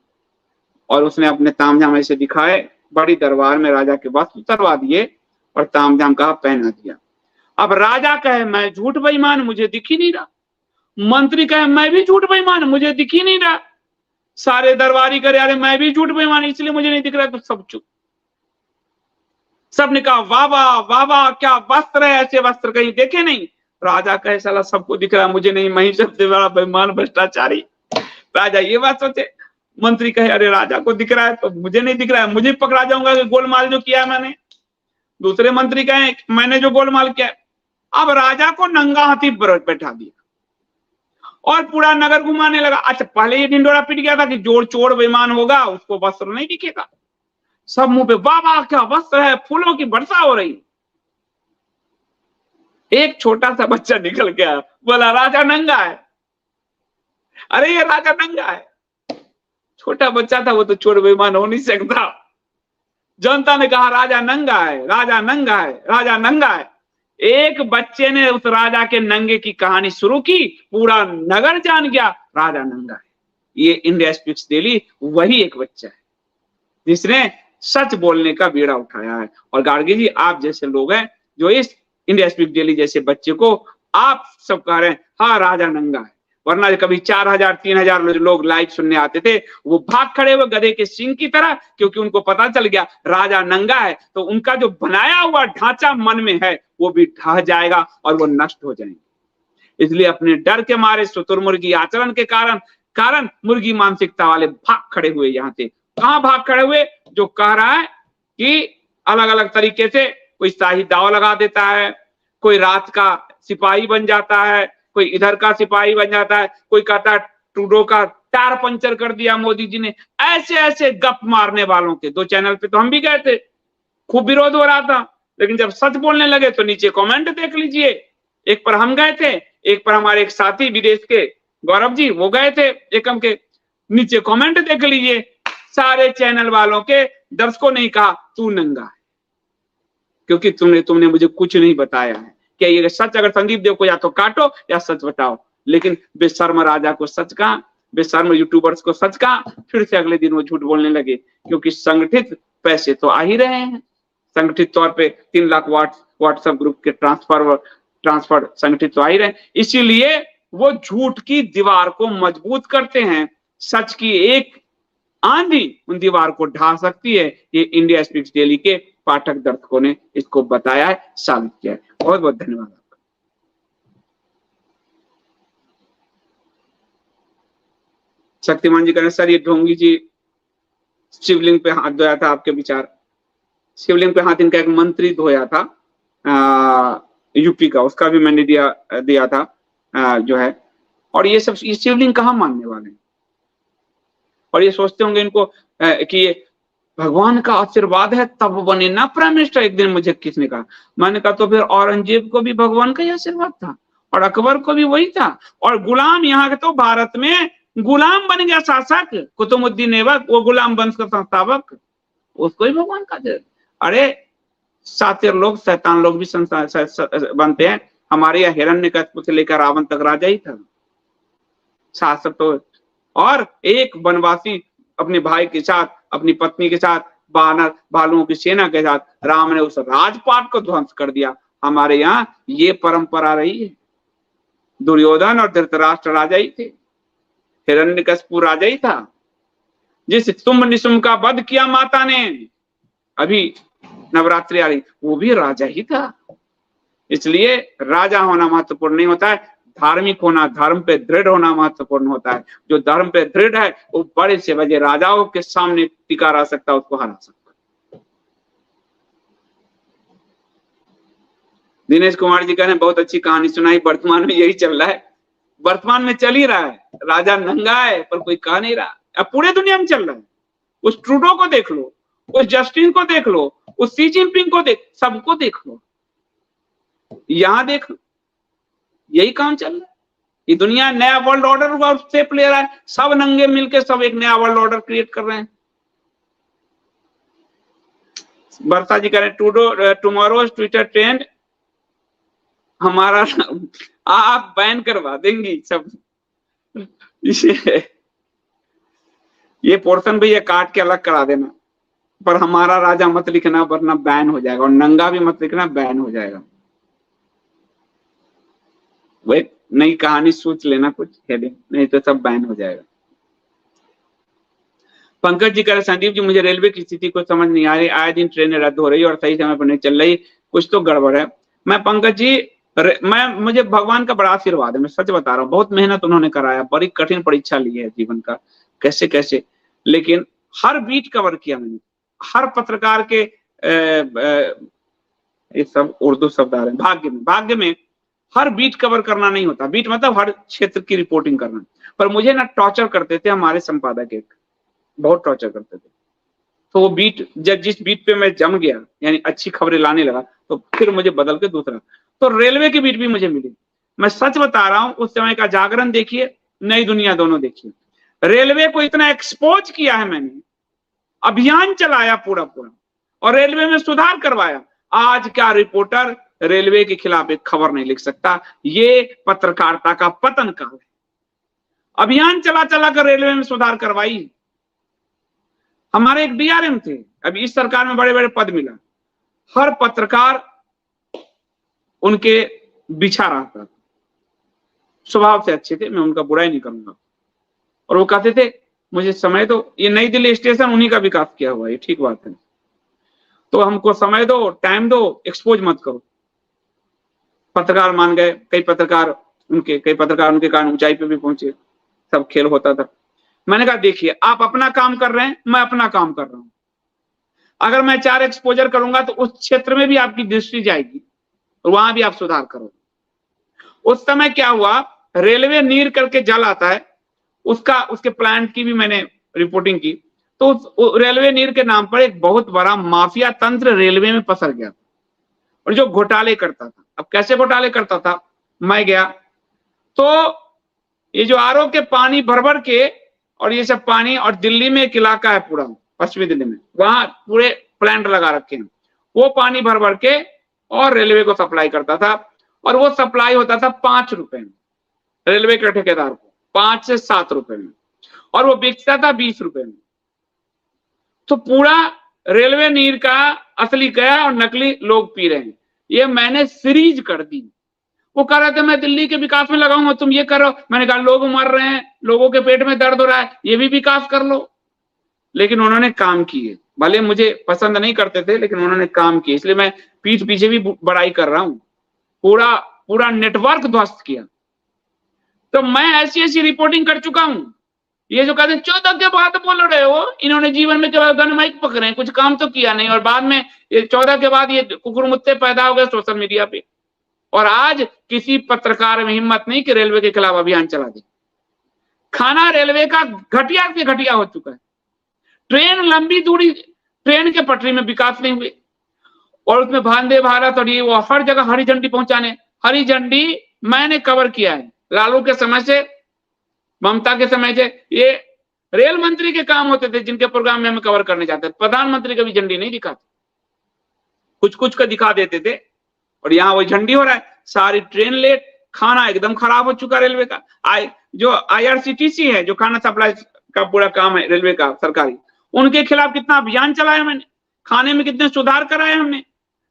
और उसने अपने तामझाम ऐसे दिखाए, बड़ी दरबार में राजा के वस्त्र उतरवा दिए और तामझाम कहा पहना दिया। अब राजा कहे मैं झूठ बेईमान, मुझे दिख ही नहीं रहा। मंत्री कहे मैं भी झूठ बेईमान, मुझे दिख ही नहीं रहा। सारे दरबारी करे अरे मैं भी झूठ बेईमान, इसलिए मुझे नहीं दिख रहा। तो सब चुप। सबने कहा वाह वाह वाह वाह, क्या वस्त्र है, ऐसे वस्त्र कहीं देखे नहीं। राजा कहे साला सबको दिख रहा है, मुझे नहीं, मैं ही सबसे बड़ा बेईमान भ्रष्टाचारी। राजा ये बात सोचे। मंत्री कहे अरे राजा को दिख रहा है तो मुझे नहीं दिख रहा है, मुझे पकड़ा जाऊंगा कि गोलमाल जो किया मैंने। दूसरे मंत्री कहे मैंने जो गोलमाल किया। अब राजा को नंगा हाथी पर बैठा दिया और पूरा नगर घुमाने लगा। अच्छा पहले ये ढिंडोरा पीट गया था कि जो चोर बेईमान होगा उसको वस्त्र नहीं दिखेगा। सब मुंह पे वाह वाह क्या वस्त्र है, फूलों की वर्षा हो रही। एक छोटा सा बच्चा निकल गया, बोला राजा नंगा है। अरे ये राजा नंगा है। छोटा बच्चा था, वो तो चोर बेईमान हो नहीं सकता। जनता ने कहा राजा नंगा है, राजा नंगा है, राजा नंगा है। एक बच्चे ने उस राजा के नंगे की कहानी शुरू की, पूरा नगर जान गया राजा नंगा है। ये इंडिया स्पीक्स डेली वही एक बच्चा है जिसने सच बोलने का बीड़ा उठाया है। और गार्गी जी आप जैसे लोग हैं जो इस इंडिया स्पीक डेली जैसे बच्चे को आप सब कह रहे हैं हाँ राजा नंगा है। वरना कभी 4000 3000 लोग लाइव सुनने आते थे, वो भाग खड़े हुए गधे के सींग की तरह, क्योंकि उनको पता चल गया राजा नंगा है। तो उनका जो बनाया हुआ ढांचा मन में है वो भी ढह जाएगा और वो नष्ट हो जाएंगे। इसलिए अपने डर के मारे शुतुरमुर्गी आचरण के कारण मुर्गी मानसिकता वाले भाग खड़े हुए। यहाँ से कहां भाग खड़े हुए? जो कह रहा है कि अलग अलग तरीके से कोई शाही दाव लगा देता है, कोई रात का सिपाही बन जाता है, कोई इधर का सिपाही बन जाता है, कोई कहता है ट्रूडो का टायर पंचर कर दिया मोदी जी ने। ऐसे ऐसे गप मारने वालों के 2 चैनल पे तो हम भी गए थे, खूब विरोध हो रहा था। लेकिन जब सच बोलने लगे तो नीचे कमेंट देख लीजिए। एक पर हम गए थे, एक पर हमारे एक साथी विदेश के गौरव जी वो गए थे एकम के, नीचे कमेंट देख लीजिए। सारे चैनल वालों के दर्शकों ने कहा तू नंगा है, क्योंकि तुमने मुझे कुछ नहीं बताया है। क्या ये सच? अगर संदीप देव को या तो काटो या सच बताओ। लेकिन बेशर्म राजा को सच कहा, बेशर्म यूट्यूबर्स को सच कहा, फिर से अगले दिन वो झूठ बोलने लगे। क्योंकि संगठित पैसे तो आ ही रहे हैं, संगठित तौर पे 3 लाख व्हाट्सएप ग्रुप के ट्रांसफर संगठित तो आ ही रहे हैं। इसीलिए वो झूठ की दीवार को मजबूत करते हैं। सच की एक आंधी उन दीवार को ढा सकती है। ये इंडिया स्पीक्स डेली के पाठक दर्शकों ने इसको बताया है, साबित किया है। बहुत बहुत धन्यवाद आपका। शक्तिमान जी कहने सर ये ढोंगी जी शिवलिंग पे हाथ धोया था, आपके विचार? शिवलिंग पे हाथ इनका एक मंत्री धोया था यूपी का, उसका भी मैंने दिया था जो है। और ये सब ये शिवलिंग कहाँ मानने वाले हैं? और ये सोचते होंगे इनको कि ये भगवान का आशीर्वाद है तब बने ना प्राइम मिनिस्टर। एक दिन मुझे किसने कहा, मैंने कहा तो फिर औरंगजेब को भी भगवान का ही आशीर्वाद था और अकबर को भी वही था। और गुलाम यहाँ के तो भारत में गुलाम बन गया शासक, कुतुबुद्दीन ऐबक वो गुलाम वंश का संस्थापक, उसको ही भगवान का। अरे सातिर लोग शैतान लोग भी बनते हैं। हमारे यहाँ हिरण्यकश्यप से लेकर रावण तक राजा ही था, शासक। तो और एक वनवासी अपने भाई के साथ, अपनी पत्नी के साथ, बानर भालुओं की सेना के साथ राम ने उस राजपाट को ध्वंस कर दिया। हमारे यहाँ ये परंपरा रही है। दुर्योधन और धृतराष्ट्र राजा ही थे, हिरण्यकश्यप राजा ही था। जिस शुंभ निशुंभ का वध किया माता ने, अभी नवरात्रि आ रही, वो भी राजा ही था। इसलिए राजा होना महत्वपूर्ण नहीं होता है, धार्मिक होना, धर्म पे दृढ़ होना महत्वपूर्ण होता है। जो धर्म पे दृढ़ है वो बड़े से बड़े राजाओं के सामने टिका रह सकता है, उसको हरा सकता है। दिनेश कुमार जी कह रहे हैं बहुत अच्छी कहानी सुनाई, वर्तमान में यही चल रहा है, वर्तमान में चल ही रहा है, राजा नंगा है पर कोई कह नहीं रहा, अब पूरे दुनिया में चल रहा है। उस ट्रूडो को देख लो, उस जस्टिन को देख लो, उस शी जिनपिंग को देख, सबको देख लो, यहां देख लो, यही काम चल रहा है। ये दुनिया नया वर्ल्ड ऑर्डर शेप ले रहा है, सब नंगे मिलके सब एक नया वर्ल्ड ऑर्डर क्रिएट कर रहे हैं। वर्षा जी कह रहे हैं टुमारो ट्विटर ट्रेंड हमारा आप बैन करवा देंगी सब। ये पोर्शन भी ये काट के अलग करा देना, पर हमारा राजा मत लिखना वरना बैन हो जाएगा, और नंगा भी मत लिखना, बैन हो जाएगा। वो एक नई कहानी सोच लेना कुछ हेडिंग, नहीं तो सब बैन हो जाएगा। पंकज जी कह रहे संदीप जी मुझे रेलवे की स्थिति को समझ नहीं आ रही, आए दिन ट्रेनें रद्द हो रही है और सही समय पर नहीं चल रही, कुछ तो गड़बड़ है। मैं पंकज जी मुझे भगवान का बड़ा आशीर्वाद है, मैं सच बता रहा हूँ, बहुत मेहनत उन्होंने कराया, बड़ी कठिन परीक्षा ली है जीवन का, कैसे कैसे, लेकिन हर बीट कवर किया मैंने, हर पत्रकार के ये सब उर्दू शब्द आ रहे हैं, भाग्य में हर बीट कवर करना नहीं होता, बीट मतलब हर क्षेत्र की रिपोर्टिंग करना, पर मुझे ना टॉर्चर करते थे हमारे संपादक, एक बहुत टॉर्चर करते थे, तो वो बीट जब जिस बीट पे मैं जम गया, यानी अच्छी खबरें लाने लगा, तो फिर मुझे बदल के दूसरा, तो रेलवे की बीट भी मुझे मिली। मैं सच बता रहा हूं, उस समय का जागरण देखिए, नई दुनिया दोनों देखिए, रेलवे को इतना एक्सपोज किया है मैंने, अभियान चलाया पूरा पूरा, और रेलवे में सुधार करवाया। आज क्या रिपोर्टर रेलवे के खिलाफ एक खबर नहीं लिख सकता, ये पत्रकारिता का पतन काल है। अभियान चला चला कर रेलवे में सुधार करवाई। हमारे एक डीआरएम थे, अभी इस सरकार में बड़े बड़े पद मिला, हर पत्रकार उनके बिछा रहा था, स्वभाव से अच्छे थे, मैं उनका बुराई नहीं करूंगा, और वो कहते थे मुझे समय दो, ये नई दिल्ली स्टेशन उन्हीं का विकास किया हुआ है, ठीक बात है, तो हमको समय दो, टाइम दो, एक्सपोज मत करो। पत्रकार मान गए, कई पत्रकार उनके कारण ऊंचाई पे भी पहुंचे, सब खेल होता था। मैंने कहा देखिए आप अपना काम कर रहे हैं, मैं अपना काम कर रहा हूं, अगर मैं 4 एक्सपोजर करूंगा तो उस क्षेत्र में भी आपकी दृष्टि जाएगी, वहां भी आप सुधार करो। उस समय क्या हुआ, रेलवे नीर करके जल आता है, उसके प्लांट की भी मैंने रिपोर्टिंग की, तो उस रेलवे नीर के नाम पर एक बहुत बड़ा माफिया तंत्र रेलवे में पसर गया, और जो घोटाले करता था, अब कैसे घोटाले करता था, मैं गया तो ये जो आरओ के पानी भर भर के, और ये सब पानी, और दिल्ली में एक इलाका है पूरा पश्चिमी दिल्ली में, वहां पूरे प्लांट लगा रखे हैं, वो पानी भर भर के और रेलवे को सप्लाई करता था, और वो सप्लाई होता था 5 रुपए में, रेलवे के ठेकेदार को 5 से 7 रुपए में, और वो बेचता था 20 रुपए में। तो पूरा रेलवे नीर का असली गया और नकली लोग पी रहे हैं। ये मैंने सीरीज कर दी। वो कह रहे थे मैं दिल्ली के विकास में लगाऊंगा, तुम ये करो। मैंने कहा लोग मर रहे हैं, लोगों के पेट में दर्द हो रहा है, ये भी विकास कर लो। लेकिन उन्होंने काम किए, भले मुझे पसंद नहीं करते थे, लेकिन उन्होंने काम किए, इसलिए मैं पीठ पीछे भी बड़ाई कर रहा हूं। पूरा नेटवर्क ध्वस्त किया। तो मैं ऐसी ऐसी रिपोर्टिंग कर चुका हूं। ये जो कहते 14 के बाद बोल रहे हो, इन्होंने जीवन में केवल गन माइक पकड़े, कुछ काम तो किया नहीं, और बाद में ये 14 के बाद ये कुकुरमुत्ते पैदा हो गए सोशल मीडिया पे। और आज किसी पत्रकार में हिम्मत नहीं कि रेलवे के खिलाफ अभियान चला दे। खाना रेलवे का घटिया से घटिया हो चुका है। ट्रेन लंबी दूरी, ट्रेन के पटरी में विकास नहीं हुए, और उसमें वंदे भारत और ये वो हर जगह हरी झंडी पहुंचाने। हरी झंडी मैंने कवर किया है, लालू के समय से, ममता के समय से। ये रेल मंत्री के काम होते थे जिनके प्रोग्राम में हम कवर करने जाते थे। प्रधानमंत्री का भी झंडी नहीं दिखाते, कुछ कुछ का दिखा देते थे, और यहाँ वही झंडी हो रहा है। सारी ट्रेन लेट, खाना एकदम खराब हो चुका रेलवे का। जो IRCTC है, जो खाना सप्लाई का पूरा काम है रेलवे का सरकारी, उनके खिलाफ कितना अभियान चलाया मैंने, खाने में कितने सुधार कराए हमने।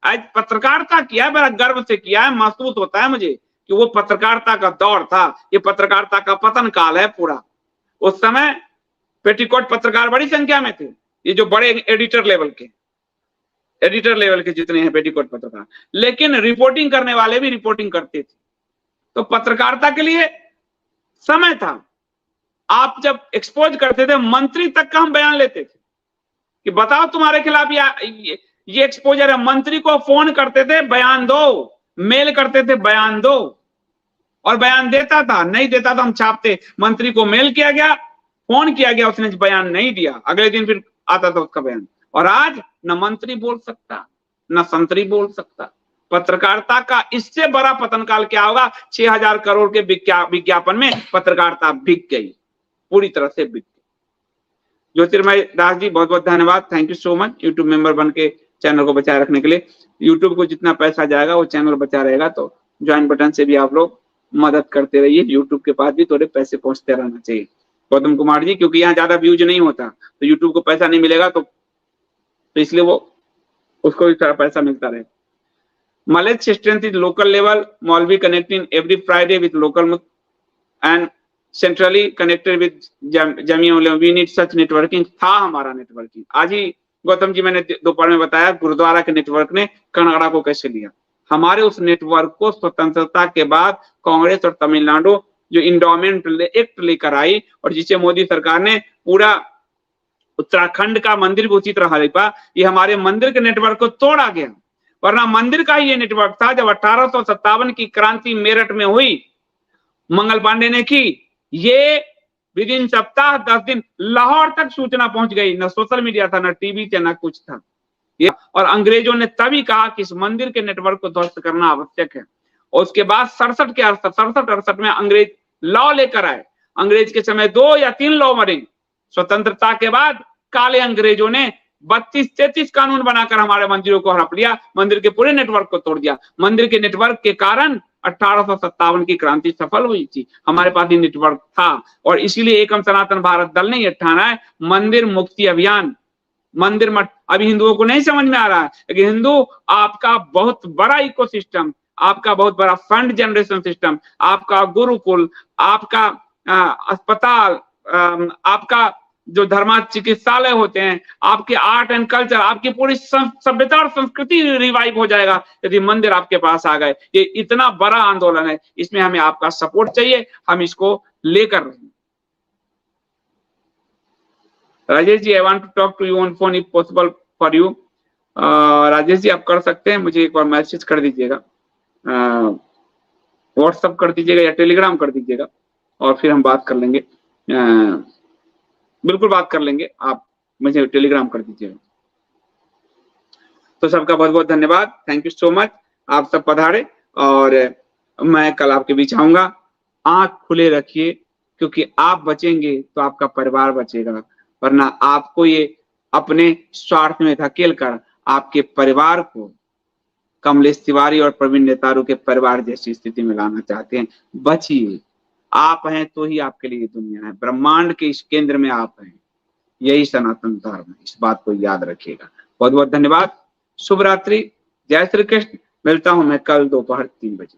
आज पत्रकारिता किया है, बड़ा गर्व से किया है, महसूस होता है मुझे कि वो पत्रकारिता का दौर था। ये पत्रकारिता का पतन काल है पूरा। उस समय पेटीकोट पत्रकार बड़ी संख्या में थे, ये जो बड़े एडिटर लेवल के जितने हैं पेटीकोट पत्रकार, लेकिन रिपोर्टिंग करने वाले भी रिपोर्टिंग करते थे। तो पत्रकारिता के लिए समय था। आप जब एक्सपोज करते थे, मंत्री तक का हम बयान लेते थे कि बताओ तुम्हारे खिलाफ ये एक्सपोजर है। मंत्री को फोन करते थे, बयान दो, मेल करते थे बयान दो, और बयान देता था, नहीं देता तो हम छापते। मंत्री को मेल किया गया, फोन किया गया, उसने बयान नहीं दिया, अगले दिन फिर आता था उसका बयान। और आज न मंत्री बोल सकता, न संतरी बोल सकता। पत्रकारिता का इससे बड़ा पतन काल क्या होगा? 6000 करोड़ के विज्ञापन में पत्रकारिता बिक गई, पूरी तरह से बिक गई। ज्योतिर्मय दास जी बहुत बहुत धन्यवाद, thank you so much YouTube member बन के चैनल को बचाए रखने के लिए। यूट्यूब को जितना पैसा जाएगा वो चैनल बचा रहेगा, तो ज्वाइन बटन से भी आप लोग मदद करते रहिए। यूट्यूब के पास भी थोड़े पैसे पहुंचते रहना चाहिए। गौतम कुमार जी, क्योंकि यहाँ ज्यादा व्यूज नहीं होता तो यूट्यूब को पैसा नहीं मिलेगा, तो इसलिए वो उसको भी थोड़ा पैसा मिलता रहे। Malech strength is local level, Malvi connecting every Friday with local and centrally connected with Jamia। We need such networking। था हमारा नेटवर्किंग। आज ही गौतम जी मैंने दोपहर में बताया गुरुद्वारा के नेटवर्क ने कनाडा को कैसे लिया। हमारे उस नेटवर्क को स्वतंत्रता के बाद कांग्रेस और तमिलनाडु जो इंडोमेंट एक्ट लेकर आई, और जिसे मोदी सरकार ने पूरा उत्तराखंड का मंदिर भी उसी तरह हड़पा, ये हमारे मंदिर के नेटवर्क को तोड़ा गया। वरना मंदिर का ही ये नेटवर्क था। जब 1857 की क्रांति मेरठ में हुई, मंगल पांडे ने की, ये विद इन सप्ताह 10 दिन लाहौर तक सूचना पहुंच गई। न सोशल मीडिया था, न टीवी था, न कुछ था। और अंग्रेजों ने तभी कहा कि इस मंदिर के नेटवर्क को ध्वस्त करना आवश्यक है। और उसके बाद 67-68 में अंग्रेज लॉ लेकर आए। अंग्रेज के समय 2 या 3 लॉ मरे। स्वतंत्रता के बाद काले अंग्रेजों ने 32-33 कानून बनाकर हमारे मंदिरों को हड़प लिया, मंदिर के पूरे नेटवर्क को तोड़ दिया। मंदिर के नेटवर्क के कारण 1857 की क्रांति सफल हुई थी। हमारे पास ही नेटवर्क था, और इसीलिए एकम सनातन भारत दल ने यह ठाना है मंदिर मुक्ति अभियान। मंदिर मत अभी हिंदुओं को नहीं समझ में आ रहा है, लेकिन हिंदू आपका बहुत बड़ा इकोसिस्टम, आपका बहुत बड़ा फंड जनरेशन सिस्टम, आपका गुरुकुल, आपका अस्पताल, आपका जो धर्मा चिकित्सालय होते हैं, आपके आर्ट एंड कल्चर, आपकी पूरी सभ्यता और संस्कृति रिवाइव हो जाएगा यदि मंदिर आपके पास आ गए। ये इतना बड़ा आंदोलन है, इसमें हमें आपका सपोर्ट चाहिए, हम इसको लेकर रहें। Rajesh ji, I want to talk to you on phone if possible for you. Rajesh ji आप कर सकते हैं, मुझे एक बार मैसेज कर दीजिएगा, व्हाट्सएप कर दीजिएगा या टेलीग्राम कर दीजिएगा, और फिर हम बात कर लेंगे। बिल्कुल बात कर लेंगे, आप मुझे टेलीग्राम कर दीजिएगा। तो सबका बहुत बहुत धन्यवाद, थैंक यू सो मच। आप सब पधारे, और मैं कल आपके बीच आऊंगा। आंख खुले रखिए, क्योंकि आप बचेंगे तो आपका परिवार बचेगा, वरना आपको ये अपने स्वार्थ में धकेल कर आपके परिवार को कमलेश तिवारी और प्रवीण नेतारू के परिवार जैसी स्थिति में लाना चाहते हैं। बचिए, आप हैं तो ही आपके लिए दुनिया है। ब्रह्मांड के इस केंद्र में आप हैं, यही सनातन धर्म है, इस बात को याद रखिएगा। बहुत बहुत धन्यवाद, शुभ रात्रि, जय श्री कृष्ण। मिलता हूं मैं कल दोपहर 3 बजे।